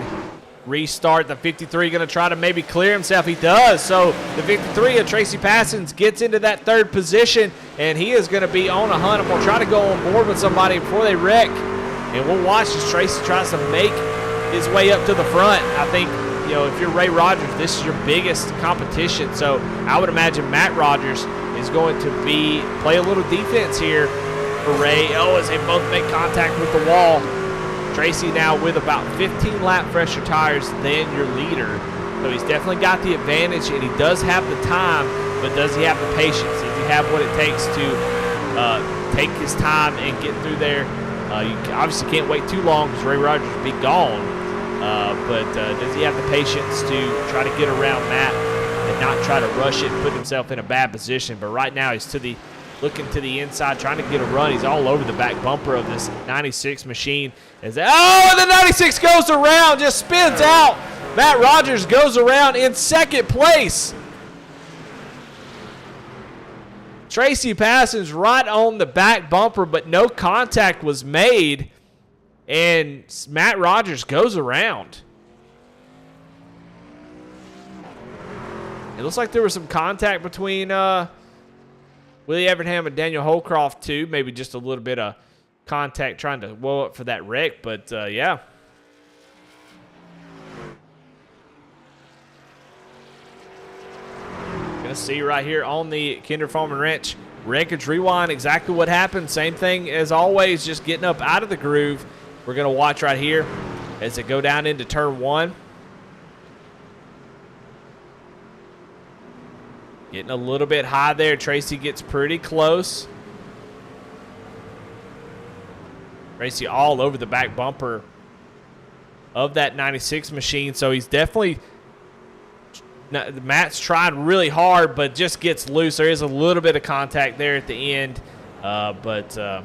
restart. The 53 going to try to maybe clear himself. He does. So the 53 of Tracy Parsons gets into that 3rd position, and he is going to be on a hunt. I'm going to try to go on board with somebody before they wreck, and we'll watch as Tracy tries to make his way up to the front. I think, you know, if you're Ray Rogers, this is your biggest competition. So I would imagine Matt Rogers is going to play a little defense here for Ray. As they both make contact with the wall. Tracy now with about 15 lap fresher tires than your leader. So he's definitely got the advantage, and he does have the time, but does he have the patience? Does he have what it takes to take his time and get through there? You obviously can't wait too long because Ray Rogers will be gone. But does he have the patience to try to get around Matt and not try to rush it and put himself in a bad position? But right now he's looking to the inside, trying to get a run. He's all over the back bumper of this 96 machine. And the 96 goes around, just spins out. Matt Rogers goes around in 2nd place. Tracy Parsons right on the back bumper, but no contact was made. And Matt Rogers goes around. It looks like there was some contact between Willie Evernham and Daniel Holcroft, too. Maybe just a little bit of contact trying to woe up for that wreck. But, yeah. Gonna see right here on the Kinder Farm and Ranch Wreckage Rewind exactly what happened. Same thing as always, just getting up out of the groove. We're gonna watch right here as they go down into turn 1. Getting a little bit high there. Tracy gets pretty close. Tracy all over the back bumper of that 96 machine, so he's definitely, Matt's trying really hard, but just gets loose. There is a little bit of contact there at the end, but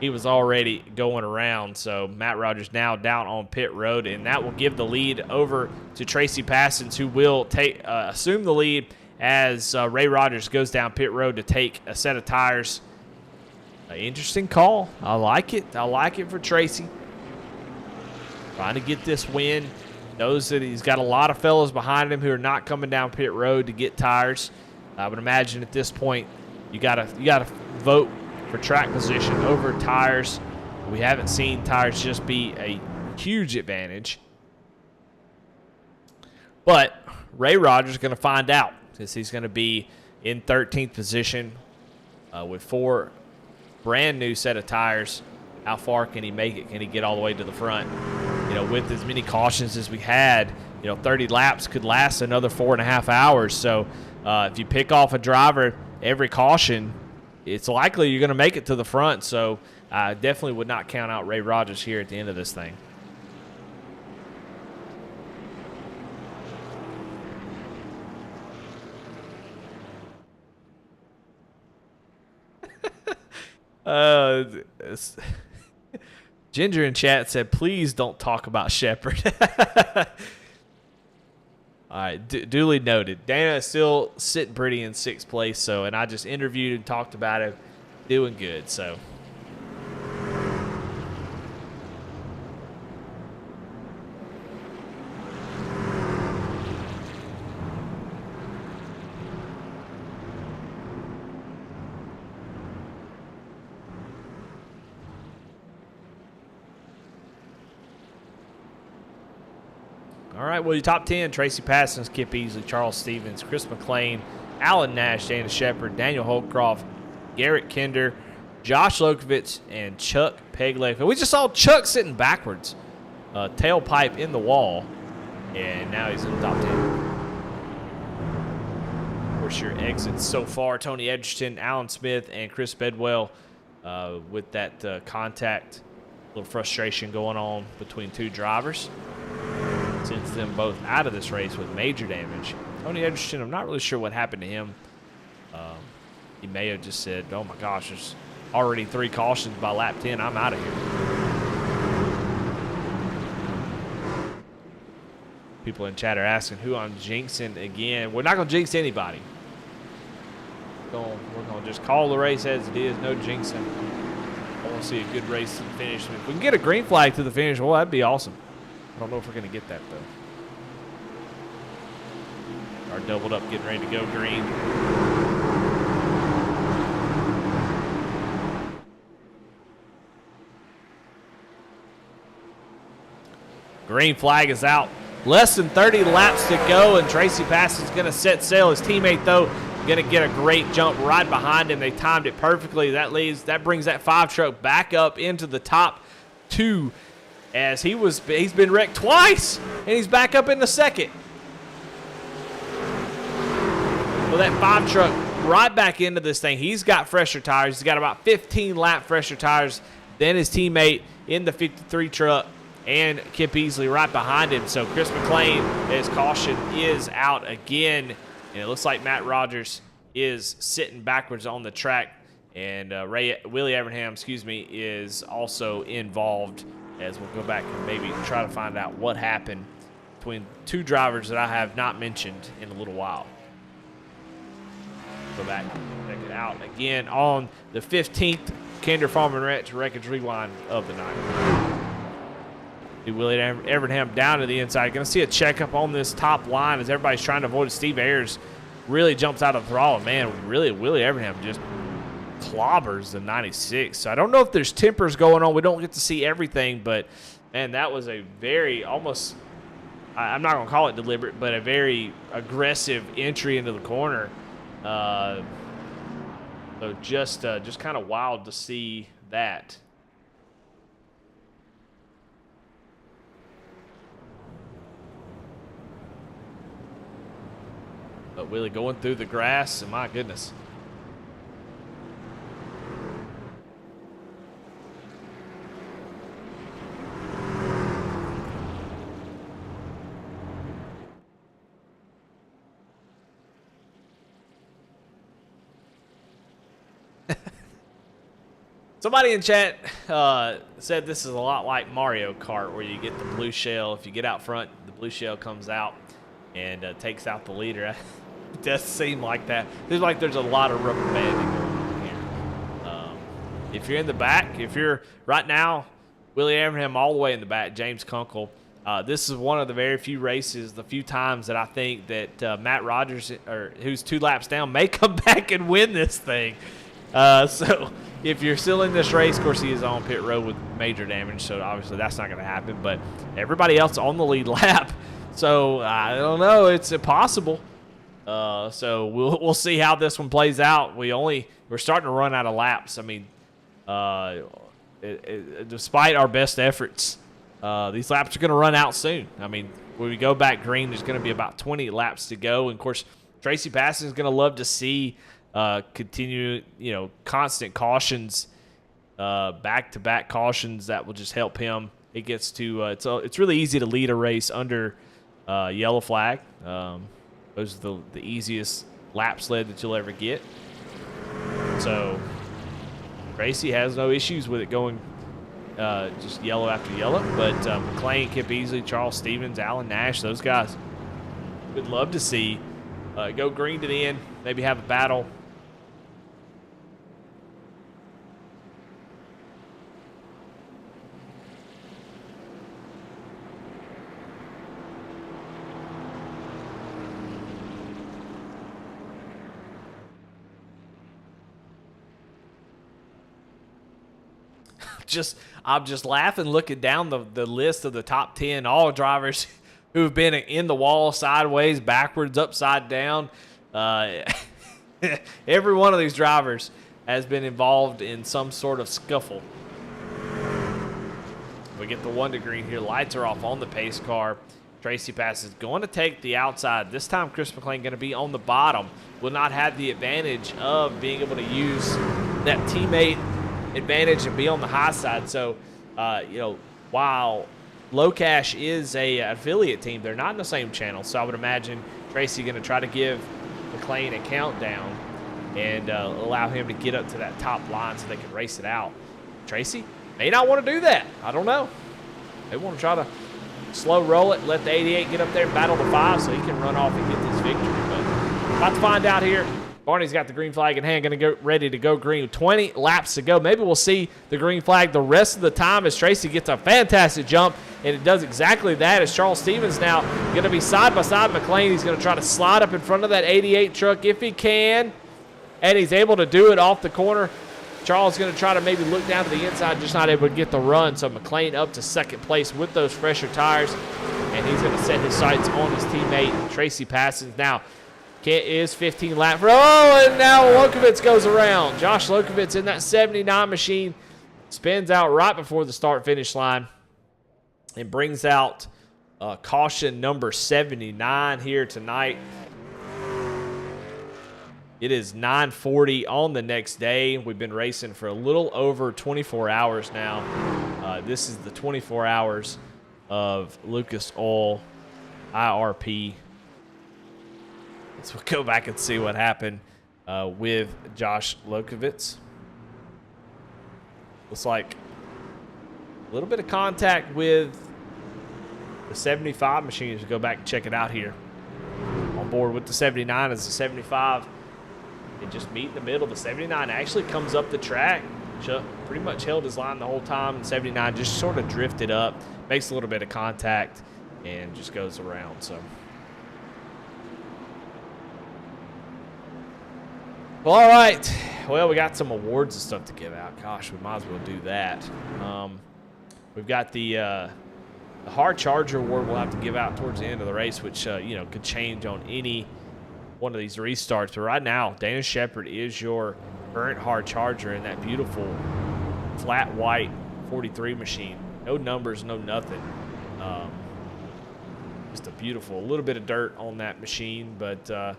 he was already going around. So Matt Rogers now down on pit road, and that will give the lead over to Tracy Passons, who will assume the lead as Ray Rogers goes down pit road to take a set of tires. Interesting call. I like it. I like it for Tracy. Trying to get this win. Knows that he's got a lot of fellas behind him who are not coming down pit road to get tires. I would imagine at this point you gotta vote for track position over tires. We haven't seen tires just be a huge advantage. But Ray Rogers is going to find out, because he's going to be in 13th position with 4 brand new set of tires. How far can he make it? Can he get all the way to the front? You know, with as many cautions as we had, 30 laps could last another 4.5 hours. So if you pick off a driver every caution, it's likely you're going to make it to the front. So I definitely would not count out Ray Rogers here at the end of this thing. Ginger in chat said, please don't talk about Shepard. All right, duly noted. Dana is still sitting pretty in 6th place, and I just interviewed and talked about him doing good, so. All right, well, your top 10, Tracy Passons, Kip Easley, Charles Stevens, Chris McLean, Alan Nash, Dana Shepard, Daniel Holcroft, Garrett Kinder, Josh Lokovich, and Chuck Pegleg. We just saw Chuck sitting backwards, tailpipe in the wall, and now he's in the top 10. Of course, your exits so far, Tony Edgerton, Alan Smith, and Chris Bedwell with that contact, little frustration going on between 2 drivers. Sends them both out of this race with major damage. Tony Edgerton, I'm not really sure what happened to him. He may have just said, oh my gosh, there's already 3 cautions by lap 10. I'm out of here. People in chat are asking who I'm jinxing again. We're not going to jinx anybody. We're going to just call the race as it is. No jinxing. I want to see a good race to the finish. If we can get a green flag to the finish, well, that'd be awesome. I don't know if we're going to get that, though. Are doubled up, getting ready to go green. Green flag is out. Less than 30 laps to go, and Tracy Passons is going to set sail. His teammate, though, going to get a great jump right behind him. They timed it perfectly. That brings that 5 truck back up into the top 2. As he's been wrecked twice, and he's back up in the 2nd. Well, that 5 truck right back into this thing. He's got fresher tires. He's got about 15 lap fresher tires than his teammate in the 53 truck, and Kip Easley right behind him. So Chris McLean, his caution is out again, and it looks like Matt Rogers is sitting backwards on the track, and Willie Evernham, is also involved. As we'll go back and maybe try to find out what happened between 2 drivers that I have not mentioned in a little while. Go back and check it out again on the 15th Kinder Farm and Ranch Wreckage Rewind of the night. Willie Evernham down to the inside. Going to see a checkup on this top line as everybody's trying to avoid it. Steve Ayers really jumps out of the throttle. Man, really, Willie Evernham just clobbers the 96. So I don't know if there's tempers going on. We don't get to see everything, but man, that was a very almost I'm not going to call it deliberate, but a very aggressive entry into the corner. So just kind of wild to see that. But Willie going through the grass, and my goodness. Somebody in chat said this is a lot like Mario Kart, where you get the blue shell. If you get out front, the blue shell comes out and takes out the leader. It does seem like that. Seems like there's a lot of rubber banding going on here. If you're in the back, if you're right now, Willie Abraham all the way in the back, James Kunkel. This is one of the very few races, the few times that I think that Matt Rogers, who's 2 laps down, may come back and win this thing. So if you're still in this race, of course, he is on pit road with major damage, so obviously that's not going to happen. But everybody else on the lead lap, so I don't know. It's impossible. So we'll see how this one plays out. We're starting to run out of laps. I mean, despite our best efforts, these laps are going to run out soon. I mean, when we go back green, there's going to be about 20 laps to go. And, of course, Tracy Passon is going to love to see continue, constant cautions, back-to-back cautions that will just help him. It gets to it's really easy to lead a race under yellow flag. Those are the easiest lap sled that you'll ever get. So Tracy has no issues with it going just yellow after yellow. But McLean, Kip Easley, Charles Stevens, Alan Nash, those guys would love to see go green to the end, maybe have a battle. I'm just laughing looking down the list of the top 10, all drivers who've been in the wall, sideways, backwards, upside down. Every one of these drivers has been involved in some sort of scuffle. We get the 1 to green here. Lights are off on the pace car. Tracy Pass is going to take the outside. This time Chris McLean going to be on the bottom. Will not have the advantage of being able to use that teammate advantage and be on the high side. So, while Locash is a affiliate team, they're not in the same channel. So I would imagine Tracy going to try to give McLean a countdown and allow him to get up to that top line so they can race it out. Tracy may not want to do that. I don't know. They want to try to slow roll it, let the 88 get up there and battle the 5 so he can run off and get this victory. But about to find out here. Barney's got the green flag in hand, going to go ready to go green. 20 laps to go. Maybe we'll see the green flag the rest of the time as Tracy gets a fantastic jump, and it does exactly that as Charles Stevens now going to be side by side McLean. He's going to try to slide up in front of that 88 truck if he can, and he's able to do it off the corner. Charles is going to try to maybe look down to the inside, just not able to get the run. So McLean up to second place with those fresher tires, and he's going to set his sights on his teammate Tracy Parsons. Now, Kent is 15 lap. Oh, and now Lokovitz goes around. Josh Lokovitz in that 79 machine spins out right before the start-finish line and brings out caution number 79 here tonight. It is 9:40 on the next day. We've been racing for a little over 24 hours now. This is the 24 hours of Lucas Oil IRP. So we'll go back and see what happened with Josh Lokovitz. Looks like a little bit of contact with the 75 machine. As we go back and check it out here. On board with the 79 is the 75. They just meet in the middle. The 79 actually comes up the track. Pretty much held his line the whole time. And 79 just sort of drifted up, makes a little bit of contact, and just goes around. So. Well, all right. Well, we got some awards and stuff to give out. Gosh, we might as well do that. We've got the The Hard Charger Award we'll have to give out towards the end of the race, which, could change on any one of these restarts. But right now, Dana Shepard is your current Hard Charger in that beautiful flat white 43 machine. No numbers, no nothing. Just a beautiful, a little bit of dirt on that machine, but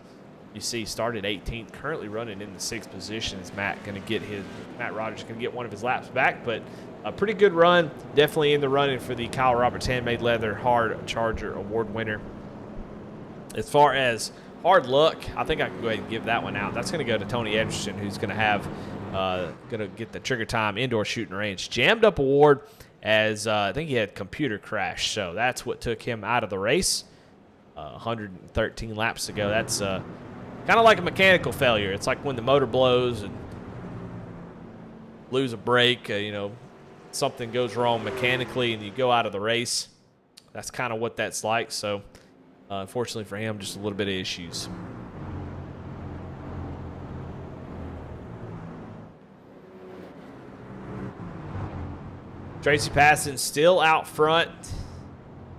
you see started 18th, currently running in the 6th position. Is Matt Rogers going to get one of his laps back, but a pretty good run, definitely in the running for the Kyle Roberts Handmade Leather Hard Charger Award winner. As far as hard luck, I think I can go ahead and give that one out. That's going to go to Tony Edgerton, who's going to have get the Trigger Time Indoor Shooting Range Jammed Up Award, as I think he had computer crash, so that's what took him out of the race 113 laps ago. That's kind of like a mechanical failure. It's like when the motor blows and lose a brake, something goes wrong mechanically and you go out of the race. That's kind of what that's like. So unfortunately for him, just a little bit of issues. Tracy Passon still out front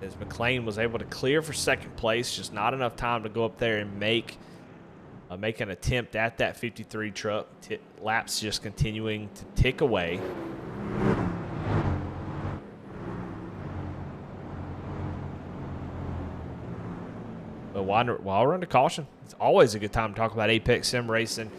as McLean was able to clear for second place. Just not enough time to go up there and make an attempt at that 53 truck. Laps just continuing to tick away. But while we're under caution, it's always a good time to talk about Apex Sim Racing.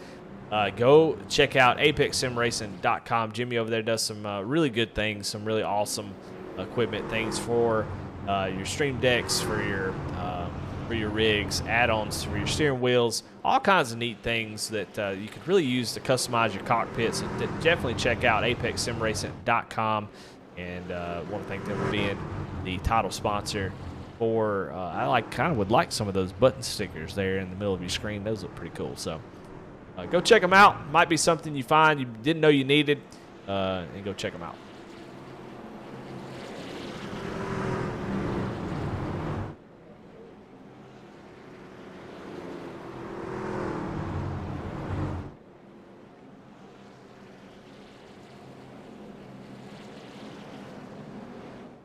Go check out apexsimracing.com. Jimmy over there does some really good things, some really awesome equipment things for your stream decks, for your rigs, add-ons for your steering wheels, all kinds of neat things that you could really use to customize your cockpit. So definitely check out apexsimracing.com, and want to thank them for being the title sponsor for. I would like some of those button stickers there in the middle of your screen. Those look pretty cool. So go check them out. Might be something you find you didn't know you needed, and go check them out.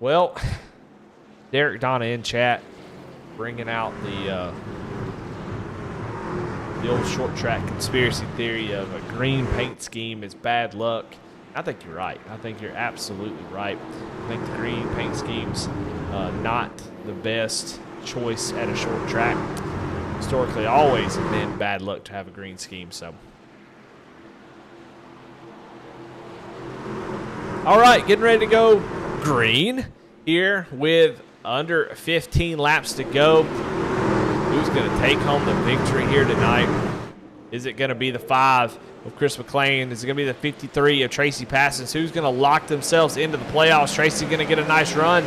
Well, Derek Donna in chat bringing out the old short track conspiracy theory of a green paint scheme is bad luck. I think you're right. I think you're absolutely right. I think the green paint scheme's not the best choice at a short track. Historically, always have been bad luck to have a green scheme. So, all right, getting ready to go green here with under 15 laps to go. Who's going to take home the victory here tonight? Is it going to be the 5 of Chris McLean? Is it going to be the 53 of Tracy Passon? Who's going to lock themselves into the playoffs? Tracy going to get a nice run,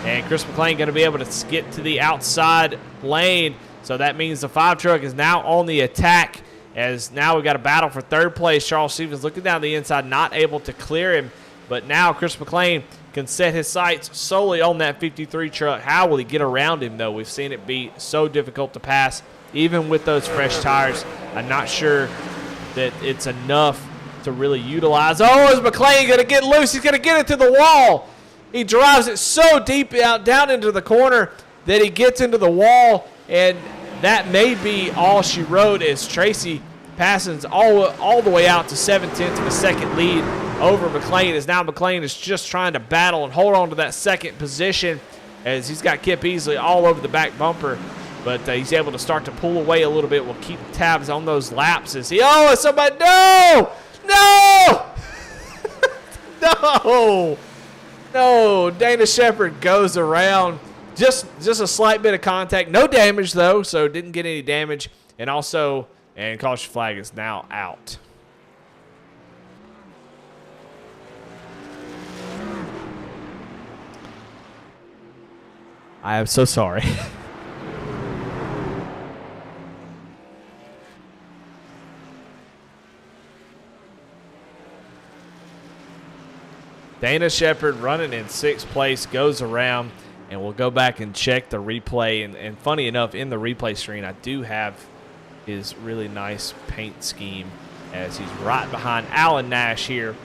and Chris McLean going to be able to get to the outside lane. So that means the 5 truck is now on the attack, as now we've got a battle for third place. Charles Stevens looking down the inside, not able to clear him. But now Chris McLean can set his sights solely on that 53 truck. How will he get around him, though? We've seen it be so difficult to pass, even with those fresh tires. I'm not sure that it's enough to really utilize. Oh, is McLean going to get loose? He's going to get it to the wall. He drives it so deep out down into the corner that he gets into the wall, and that may be all she wrote, as Tracy Passon's all the way out to 7/10 of a second lead over McLean, as now McLean is just trying to battle and hold on to that second position, as he's got Kip Easley all over the back bumper. But he's able to start to pull away a little bit. We'll keep tabs on those laps as he, somebody, no, Dana Shepard goes around. Just a slight bit of contact. No damage, though, so didn't get any damage. And caution flag is now out. I am so sorry. Dana Shepard running in 6th place goes around, and we'll go back and check the replay. And funny enough, in the replay screen, I do have his really nice paint scheme, as he's right behind Alan Nash here.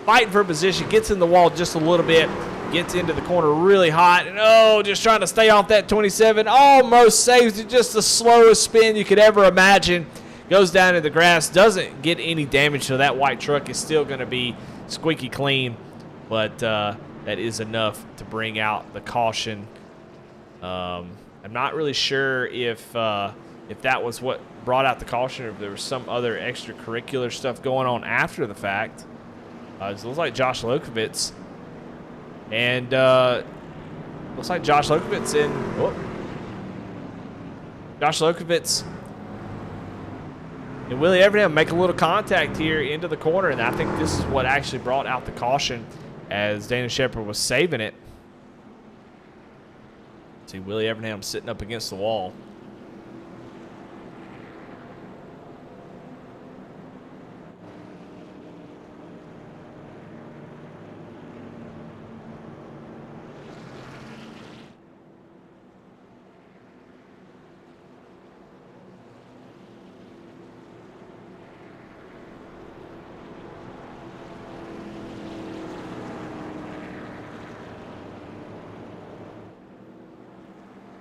Fighting for position, gets in the wall just a little bit, Gets into the corner really hot. And, just trying to stay off that 27. Almost saves it. Just the slowest spin you could ever imagine. Goes down to the grass. Doesn't get any damage, so that white truck is still going to be squeaky clean. But that is enough to bring out the caution. I'm not really sure if that was what brought out the caution or if there was some other extracurricular stuff going on after the fact. It looks like Josh Lokovitz. And looks like Josh Lokovitz Josh Lokovitz and Willie Everdam make a little contact here into the corner, and I think this is what actually brought out the caution as Dana Shepard was saving it. See Willie Everdam sitting up against the wall.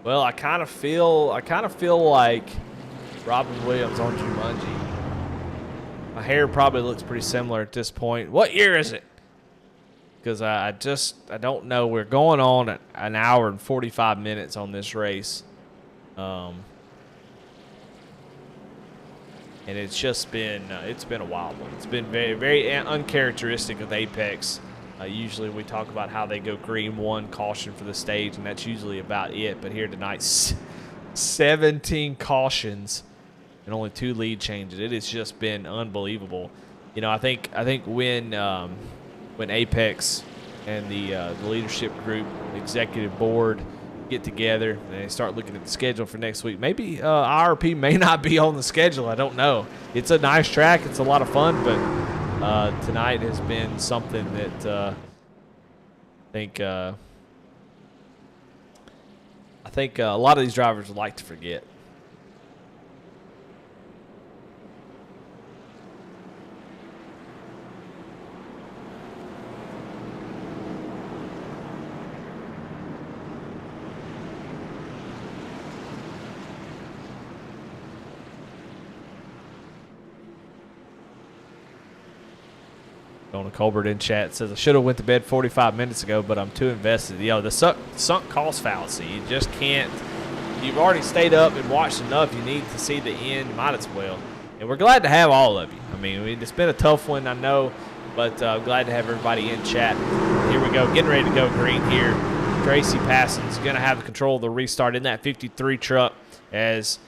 Well, I kind of feel like Robin Williams on Jumanji. My hair probably looks pretty similar at this point. What year is it? Because I don't know. We're going on at an hour and 45 minutes on this race. And it's just been a wild one. It's been very, very uncharacteristic of Apex. Usually we talk about how they go green, one caution for the stage, and that's usually about it. But here tonight, 17 cautions and only 2 lead changes. It has just been unbelievable. You know, I think when Apex and the leadership group, the executive board get together and they start looking at the schedule for next week, maybe IRP may not be on the schedule. I don't know. It's a nice track. It's a lot of fun, but tonight has been something that I think a lot of these drivers would like to forget. Donna Colbert in chat says, I should have went to bed 45 minutes ago, but I'm too invested. The sunk cost fallacy. You just can't. You've already stayed up and watched enough. You need to see the end. You might as well. And we're glad to have all of you. I mean, it's been a tough one, I know, but glad to have everybody in chat. Here we go. Getting ready to go green here. Tracy Passon's going to have the control of the restart in that 53 truck as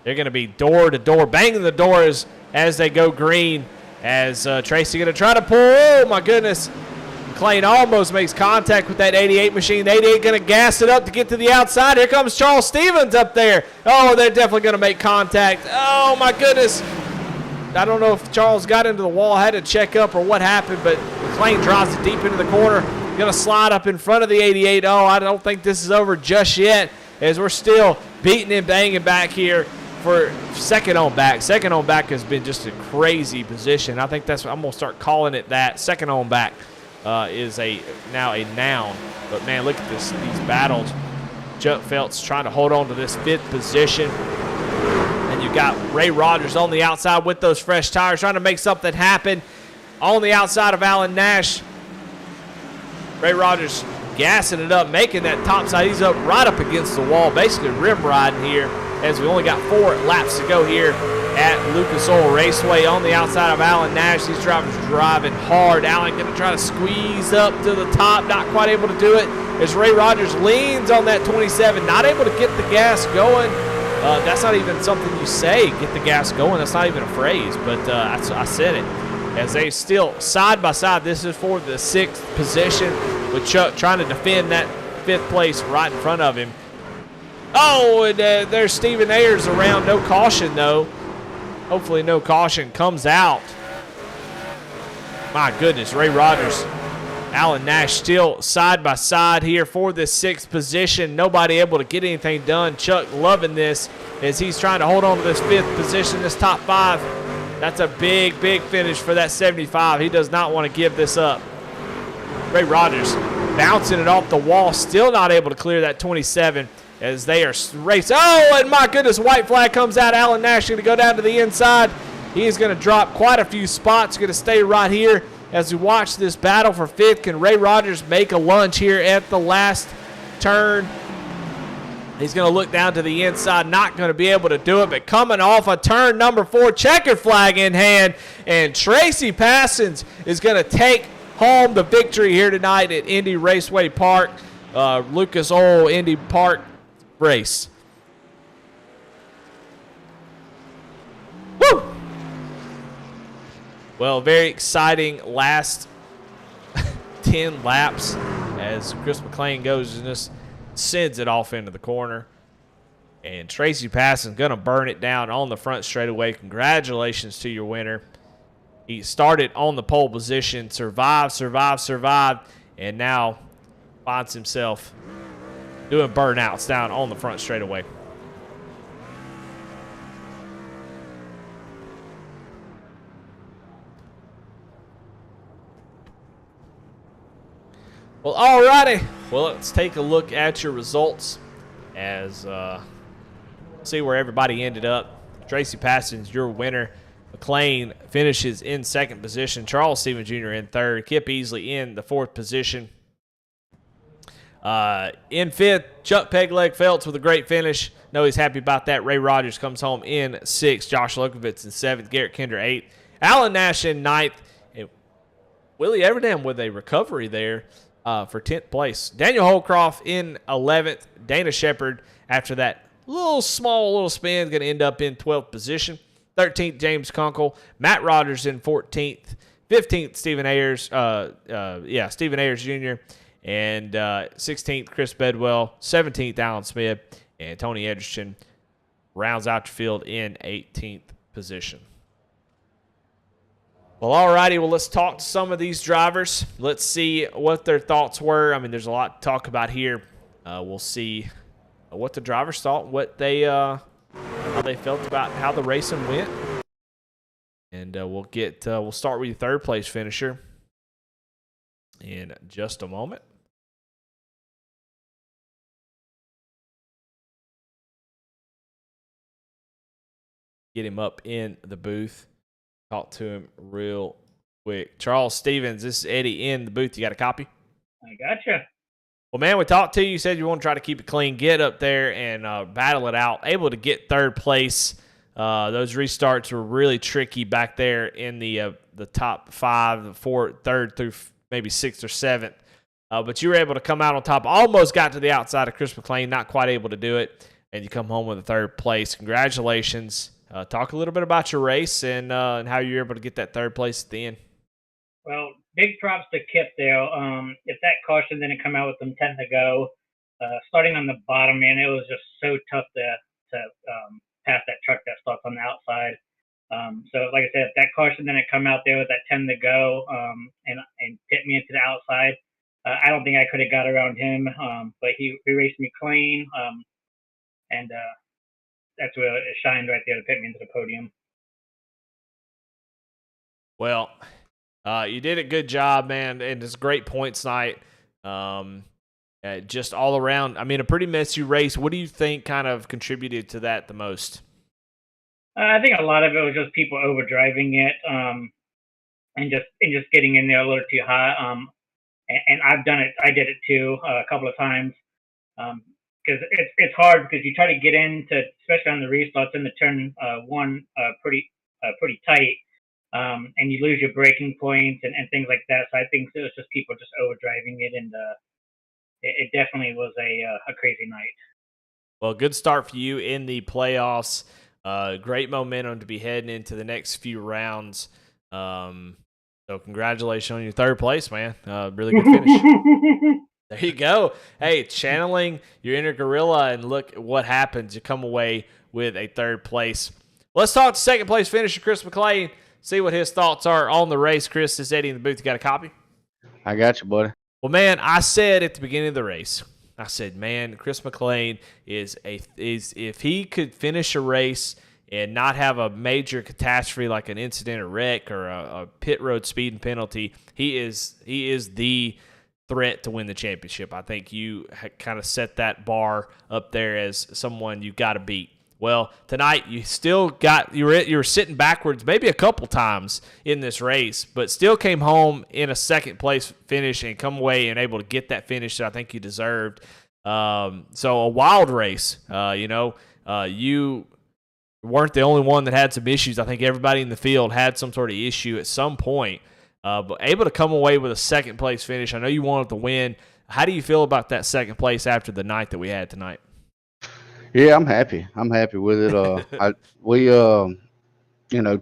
they're going to be door to door, banging the doors as they go green. As Tracy going to try to pull. Oh, my goodness. McLean almost makes contact with that 88 machine. The 88 going to gas it up to get to the outside. Here comes Charles Stevens up there. Oh, they're definitely going to make contact. Oh, my goodness. I don't know if Charles got into the wall, had to check up or what happened, but McLean drives it deep into the corner. Going to slide up in front of the 88. Oh, I don't think this is over just yet as we're still beating and banging back here. For second on back. Second on back has been just a crazy position. I think that's what I'm going to start calling it that. Second on back is now a noun. But, man, look at these battles. Chuck Phelps trying to hold on to this 5th position. And you got Ray Rogers on the outside with those fresh tires trying to make something happen. On the outside of Alan Nash. Ray Rogers gassing it up, making that top side. He's up right up against the wall, basically rim riding here. As we only got 4 laps to go here at Lucas Oil Raceway. On the outside of Alan Nash, these drivers driving hard. Alan going to try to squeeze up to the top, not quite able to do it. As Ray Rogers leans on that 27, not able to get the gas going. That's not even something you say, get the gas going. That's not even a phrase, but I said it. As they still side by side, this is for the 6th position with Chuck trying to defend that 5th place right in front of him. Oh, and there's Stephen Ayers around. No caution, though. Hopefully no caution comes out. My goodness, Ray Rogers, Alan Nash still side by side here for this 6th position. Nobody able to get anything done. Chuck loving this as he's trying to hold on to this 5th position, this top 5. That's a big finish for that 75. He does not want to give this up. Ray Rogers bouncing it off the wall, still not able to clear that 27 as they are racing. Oh, and my goodness, white flag comes out. Alan Nash going to go down to the inside. He is going to drop quite a few spots. Going to stay right here as we watch this battle for 5th. Can Ray Rogers make a lunge here at the last turn? He's going to look down to the inside, not going to be able to do it, but coming off a turn number 4, checkered flag in hand, and Tracy Passons is going to take home the victory here tonight at Indy Raceway Park, Lucas Oil Indy Park race. Woo! Well, very exciting last 10 laps as Chris McLean goes and just sends it off into the corner. And Tracy Passon's going to burn it down on the front straightaway. Congratulations to your winner. He started on the pole position, survived, and now finds himself doing burnouts down on the front straightaway. Well, alrighty. Well, let's take a look at your results as see where everybody ended up. Tracy Passon's your winner. McLean finishes in 2nd position. Charles Stevens Jr. in 3rd. Kip Easley in the 4th position. In 5th, Chuck Pegleg Felts with a great finish. Know he's happy about that. Ray Rogers comes home in 6th. Josh Lokovitz in 7th. Garrett Kinder 8th. Alan Nash in 9th. And Willie Everdam with a recovery there for 10th place. Daniel Holcroft in 11th. Dana Shepard, after that little spin, going to end up in 12th position. 13th, James Kunkel. Matt Rogers in 14th. 15th, Stephen Ayers. Stephen Ayers Jr. And 16th, Chris Bedwell. 17th, Alan Smith. And Tony Edgerton rounds out your field in 18th position. Well, alrighty. Well, let's talk to some of these drivers. Let's see what their thoughts were. I mean, there's a lot to talk about here. We'll see what the drivers thought, what they how they felt about how the racing went, and we'll start with your 3rd place finisher in just a moment. Get him up in the booth. Talk to him real quick. Charles Stevens, this is Eddie in the booth. You got a copy? I gotcha. Well, man, we talked to you. You said you want to try to keep it clean, get up there and battle it out. Able to get 3rd place. Those restarts were really tricky back there in the top 5, the 3rd through maybe 6th or 7th. But you were able to come out on top. Almost got to the outside of Chris McLean, not quite able to do it. And you come home with a 3rd place. Congratulations. Talk a little bit about your race and how you were able to get that 3rd place at the end. Well, big props to Kip there. If that caution didn't come out with them 10 to go, starting on the bottom, man, it was just so tough to pass that truck that starts on the outside. So, like I said, if that caution didn't come out there with that 10 to go and hit me into the outside, I don't think I could have got around him. But he raced me clean, and that's where it shined right there to put me into the podium. Well, you did a good job, man, and it's a great points night. Just all around, I mean, a pretty messy race. What do you think kind of contributed to that the most? I think a lot of it was just people overdriving it, and just getting in there a little too high. And I've done it. I did it too a couple of times. Because it's hard because you try to get into, especially on the restarts in the turn one, pretty tight, and you lose your braking points and things like that. So I think it was just people just overdriving it, and it definitely was a crazy night. Well, good start for you in the playoffs. Great momentum to be heading into the next few rounds. So congratulations on your 3rd place, man. Really good finish. There you go. Hey, channeling your inner gorilla, and look at what happens. You come away with a 3rd place. Let's talk to 2nd place finisher Chris McLean. See what his thoughts are on the race. Chris, is Eddie in the booth. You got a copy? I got you, buddy. Well, man, I said at the beginning of the race, I said, man, Chris McLean is if he could finish a race and not have a major catastrophe like an incident or wreck or a pit road speeding penalty, he is the threat to win the championship. I think you kind of set that bar up there as someone you got to beat. Well, tonight you still got you were sitting backwards maybe a couple times in this race, but still came home in a second place finish and come away and able to get that finish that I think you deserved. So a wild race. You weren't the only one that had some issues. I think everybody in the field had some sort of issue at some point, but able to come away with a second place finish. I know you wanted to win. How do you feel about that second place after the night that we had tonight? Yeah, I'm happy. I'm happy with it.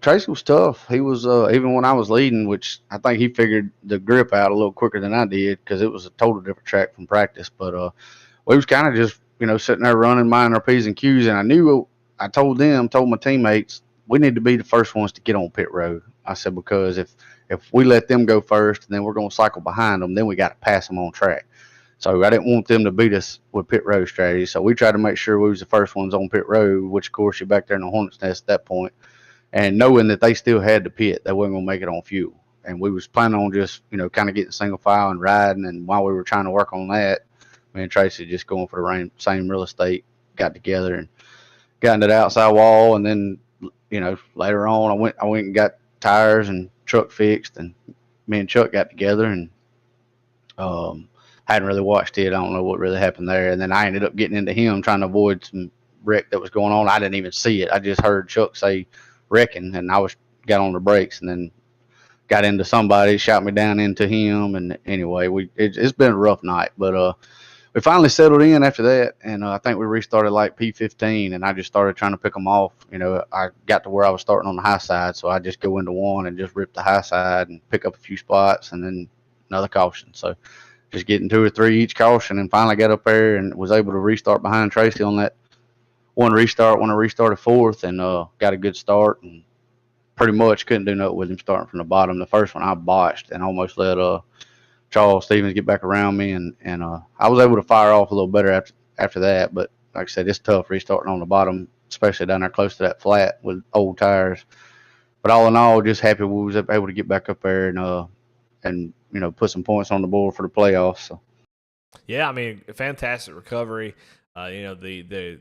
Tracy was tough. He was even when I was leading, which I think he figured the grip out a little quicker than I did because it was a total different track from practice. But we was kind of just sitting there running, minding our P's and Q's, and I told my teammates, we need to be the first ones to get on pit road. I said because if we let them go first, and then we're going to cycle behind them, then we got to pass them on track. So I didn't want them to beat us with pit road strategy. So we tried to make sure we was the first ones on pit road, which of course you're back there in the hornet's nest at that point, and knowing that they still had the pit, they wasn't gonna make it on fuel. And we was planning on just kind of getting single file and riding. And while we were trying to work on that, me and Tracy just going for the same real estate, got together and got into the outside wall. And then later on, I went and got tires and truck fixed, and me and Chuck got together and hadn't really watched it. I don't know what really happened there. And then I ended up getting into him trying to avoid some wreck that was going on. I didn't even see it. I just heard Chuck say wrecking, and I got on the brakes and then got into somebody, shot me down into him. And anyway, it's been a rough night, but we finally settled in after that. And I think we restarted like P15, and I just started trying to pick them off. I got to where I was starting on the high side, so I just go into one and just rip the high side and pick up a few spots and then another caution. So just getting 2 or 3 each caution, and finally got up there and was able to restart behind Tracy on that one restart when I restarted fourth, and got a good start, and pretty much couldn't do nothing with him starting from the bottom. The first one I botched and almost let Charles Stevens get back around me, and I was able to fire off a little better after that. But like I said, it's tough restarting on the bottom, especially down there close to that flat with old tires. But all in all, just happy we was able to get back up there and put some points on the board for the playoffs. So. Yeah, I mean, fantastic recovery. The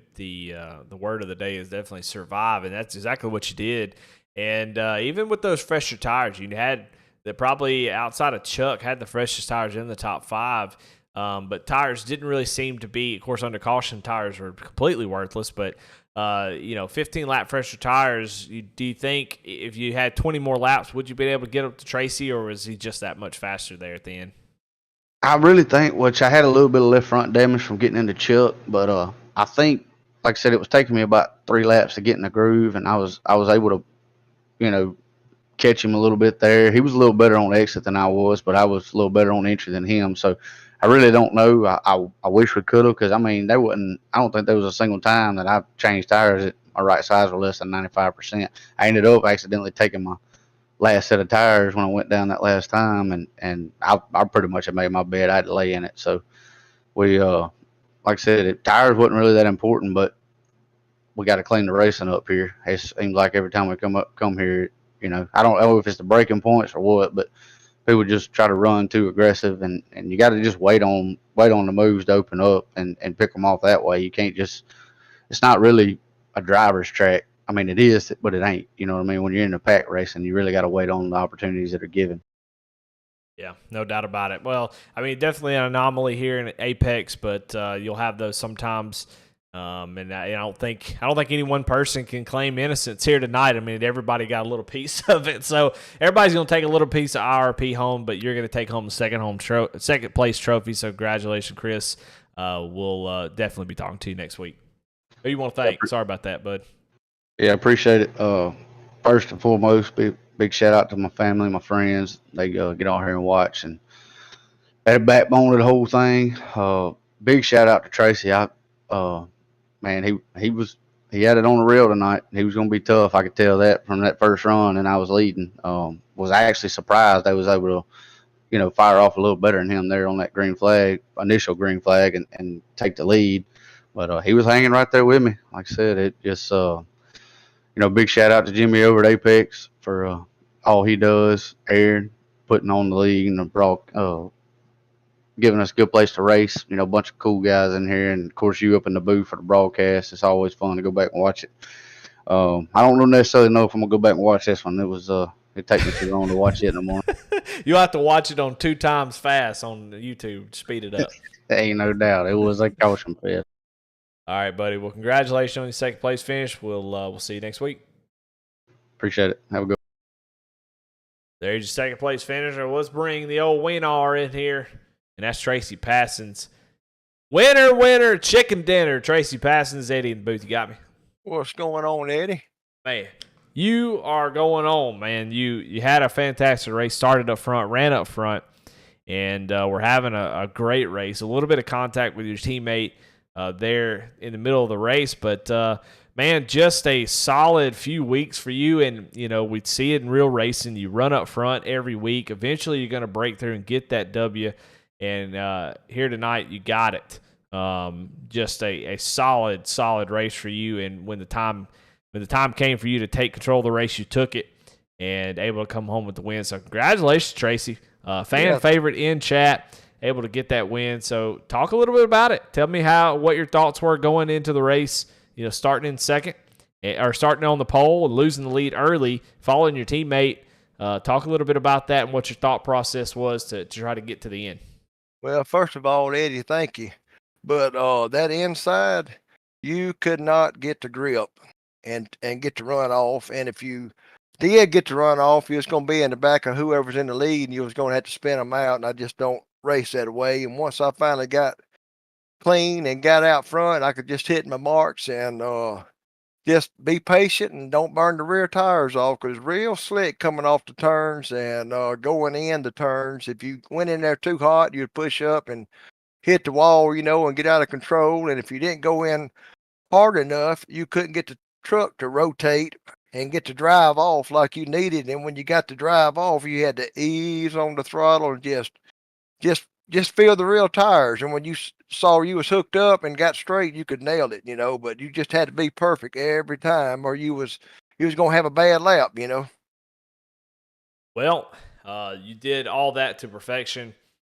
word of the day is definitely survive, and that's exactly what you did. And even with those fresher tires, you had that probably outside of Chuck had the freshest tires in the top 5. But tires didn't really seem to be, of course, under caution, tires were completely worthless. But 15 lap fresher tires. Do you think if you had 20 more laps, would you be able to get up to Tracy, or was he just that much faster there at the end? I really think, which I had a little bit of left front damage from getting into Chuck, but I think, like I said, it was taking me about 3 laps to get in the groove, and I was able to, catch him a little bit there. He was a little better on exit than I was, but I was a little better on entry than him. So I really don't know. I wish we could have, because I mean, I don't think there was a single time that I changed tires that my right sides were less than 95%. I ended up accidentally taking my last set of tires when I went down that last time, and I pretty much had made my bed. I had to lay in it. So we, like I said, tires wasn't really that important, but we got to clean the racing up here. It seems like every time we come here, I don't know if it's the breaking points or what, but people just try to run too aggressive, and you got to just wait on the moves to open up and pick them off that way. You can't just. It's not really a driver's track. I mean, it is, but it ain't. You know what I mean? When you're in a pack racing, you really got to wait on the opportunities that are given. Yeah, no doubt about it. Well, I mean, definitely an anomaly here in Apex, but you'll have those sometimes. And I don't think any one person can claim innocence here tonight. I mean, everybody got a little piece of it, so everybody's going to take a little piece of IRP home. But you're going to take home the second place trophy. So congratulations, Chris. We'll definitely be talking to you next week. Who you want to thank? Sorry about that, bud. Yeah, appreciate it. First and foremost, big shout out to my family, my friends. They get on here and watch, and had a backbone of the whole thing. Big shout out to Tracy. Man, he had it on the rail tonight. He was going to be tough. I could tell that from that first run, and I was leading. Was actually surprised I was able to, fire off a little better than him there on that initial green flag, and take the lead. But he was hanging right there with me. Like I said, it just, big shout out to Jimmy over at Apex for all he does. Aaron putting on the league and giving us a good place to race. You know, a bunch of cool guys in here, and of course you up in the booth for the broadcast. It's always fun to go back and watch it. I don't necessarily know if I'm gonna go back and watch this one. It takes me too long to watch it in the morning. You'll have to watch it on 2 times fast on YouTube to speed it up. Ain't no doubt. It was a caution fest. All right, buddy. Well, congratulations on your second place finish. We'll see you next week. Appreciate it. Have a good. There's your second place finisher. Let's bring the old winner in here, and that's Tracy Passons. Winner, chicken dinner. Tracy Passons, Eddie in the booth. You got me. What's going on, Eddie? Man, you are going on, man. You had a fantastic race. Started up front, ran up front, and we're having a great race. A little bit of contact with your teammate there in the middle of the race, but man, just a solid few weeks for you. And we'd see it in real racing. You run up front every week. Eventually, you're going to break through and get that W. And here tonight, you got it. Just a solid race for you. And when the time came for you to take control of the race, you took it and able to come home with the win. So congratulations, Tracy. Fan favorite in chat, able to get that win. So talk a little bit about it. Tell me what your thoughts were going into the race. Starting in second or starting on the pole and losing the lead early, following your teammate. Talk a little bit about that and what your thought process was to try to get to the end. Well, first of all, Eddie, thank you. But that inside, you could not get the grip and get to run off. And if you did get to run off, you was going to be in the back of whoever's in the lead, and you was going to have to spin them out. And I just don't race that way. And once I finally got clean and got out front, I could just hit my marks and just be patient and don't burn the rear tires off, because real slick coming off the turns and going in the turns. If you went in there too hot, you'd push up and hit the wall, and get out of control. And if you didn't go in hard enough, you couldn't get the truck to rotate and get the drive off like you needed. And when you got the drive off, you had to ease on the throttle and just feel the real tires. And when you saw you was hooked up and got straight, you could nail it, but you just had to be perfect every time, or you was going to have a bad lap, Well, you did all that to perfection.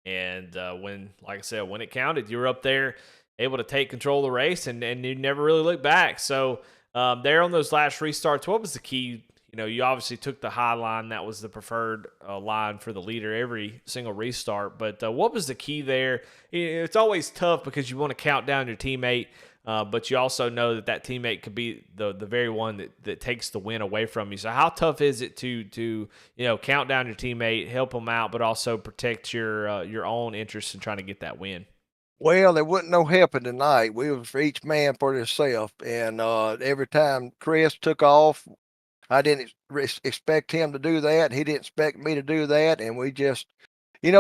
And like I said, when it counted, you were up there able to take control of the race, and you never really looked back. So there on those last restarts, what was the key? You obviously took the high line. That was the preferred line for the leader every single restart. But what was the key there? It's always tough because you want to count down your teammate, but you also know that teammate could be the very one that takes the win away from you. So how tough is it to count down your teammate, help them out, but also protect your own interests in trying to get that win? Well, there wasn't no helping tonight. We was for each man for himself. And every time Chris took off, I didn't expect him to do that. He didn't expect me to do that. And we just,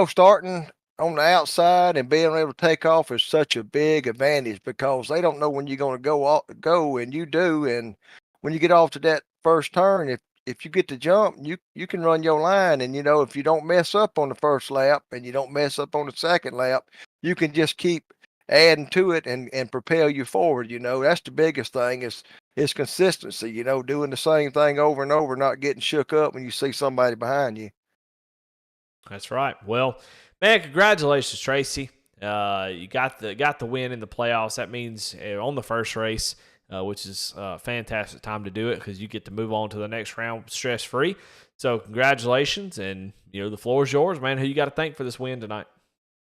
starting on the outside and being able to take off is such a big advantage, because they don't know when you're going to go, and you do. And when you get off to that first turn, if you get to jump, you can run your line. And, if you don't mess up on the first lap and you don't mess up on the second lap, you can just keep adding to it and propel you forward. That's the biggest thing is consistency, doing the same thing over and over, not getting shook up when you see somebody behind you. That's right. Well, man, congratulations, Tracy. You got the win in the playoffs. That means on the first race, which is a fantastic time to do it, because you get to move on to the next round stress-free. So congratulations, and the floor is yours, man. Who you got to thank for this win tonight?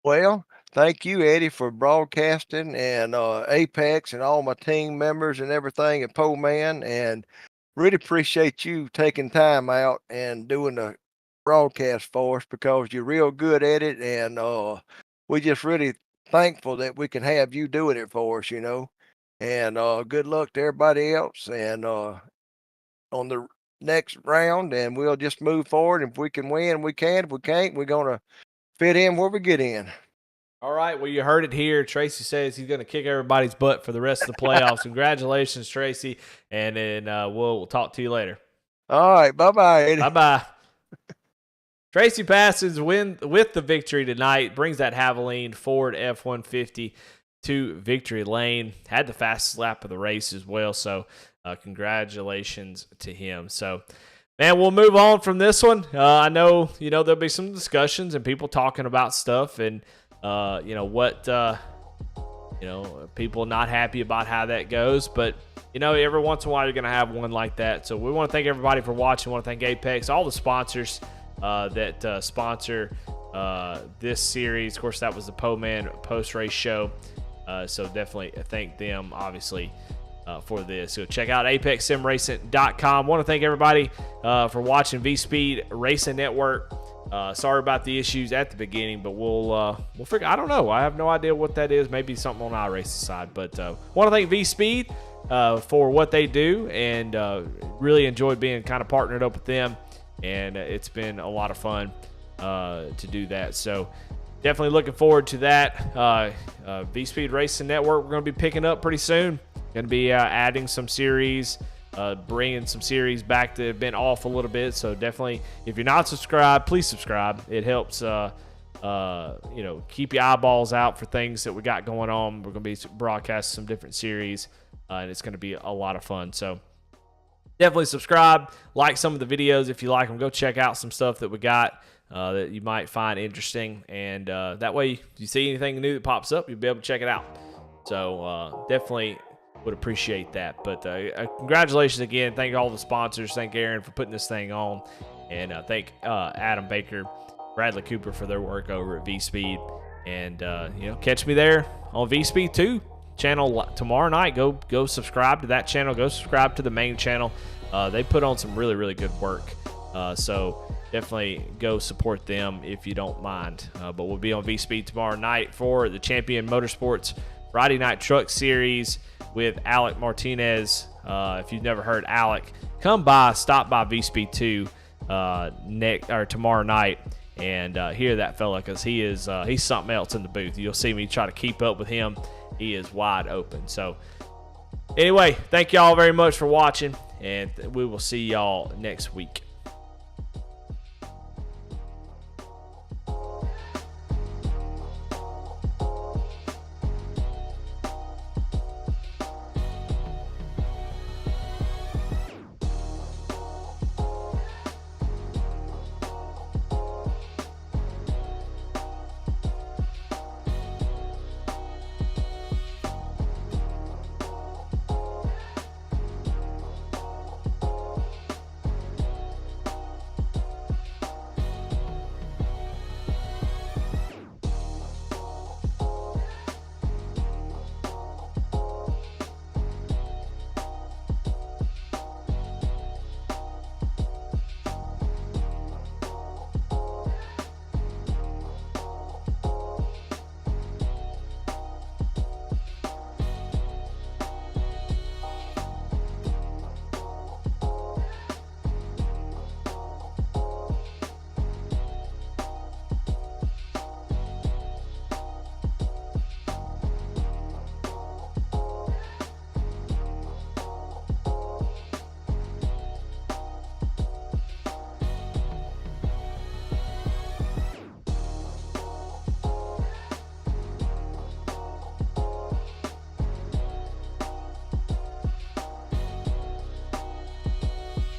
Well, thank you, Eddie, for broadcasting, and Apex and all my team members and everything at Pole Man, and really appreciate you taking time out and doing the broadcast for us, because you're real good at it, and we just really thankful that we can have you doing it for us, and good luck to everybody else, and on the next round, and we'll just move forward. If we can win, we can. If we can't, we're going to fit in where we get in. All right, well, you heard it here. Tracy says he's going to kick everybody's butt for the rest of the playoffs. Congratulations, Tracy, and then we'll talk to you later. All right, bye-bye, Eddie. Bye-bye. Tracy Passons win with the victory tonight, brings that Havoline Ford F-150 to victory lane. Had the fastest lap of the race as well, so congratulations to him. So, man, we'll move on from this one. I know, there'll be some discussions and people talking about stuff, and people not happy about how that goes, but every once in a while you're going to have one like that. So we want to thank everybody for watching. We want to thank Apex, all the sponsors that sponsor this series. Of course, that was the Po-Man post-race show. So definitely thank them, obviously, for this. So check out apexsimracing.com. Want to thank everybody for watching V-Speed Racing Network. Sorry about the issues at the beginning, but we'll figure. I don't know. I have no idea what that is. Maybe something on iRacing side. But want to thank V-Speed for what they do, and really enjoyed being kind of partnered up with them. And it's been a lot of fun to do that. So definitely looking forward to that. V-Speed Racing Network, we're going to be picking up pretty soon. Going to be adding some series, bringing some series back that have been off a little bit. So definitely, if you're not subscribed, please subscribe. It helps, keep your eyeballs out for things that we got going on. We're going to be broadcasting some different series, and it's going to be a lot of fun. So definitely subscribe, like some of the videos if you like them. Go check out some stuff that we got that you might find interesting, and that way, if you see anything new that pops up, you'll be able to check it out. So definitely would appreciate that. But congratulations again. Thank all the sponsors. Thank Aaron for putting this thing on, and thank Adam Baker, Bradley Cooper for their work over at V-Speed. And catch me there on V-Speed 2 channel tomorrow night. Go subscribe to that channel. Go subscribe to the main channel. They put on some really, really good work. So definitely go support them if you don't mind. But we'll be on V-Speed tomorrow night for the Champion Motorsports Friday Night Truck Series with Alec Martinez. If you've never heard Alec, stop by V-Speed 2 tomorrow night and hear that fella, because he's something else in the booth. You'll see me try to keep up with him. He is wide open. So anyway, thank y'all very much for watching, and we will see y'all next week.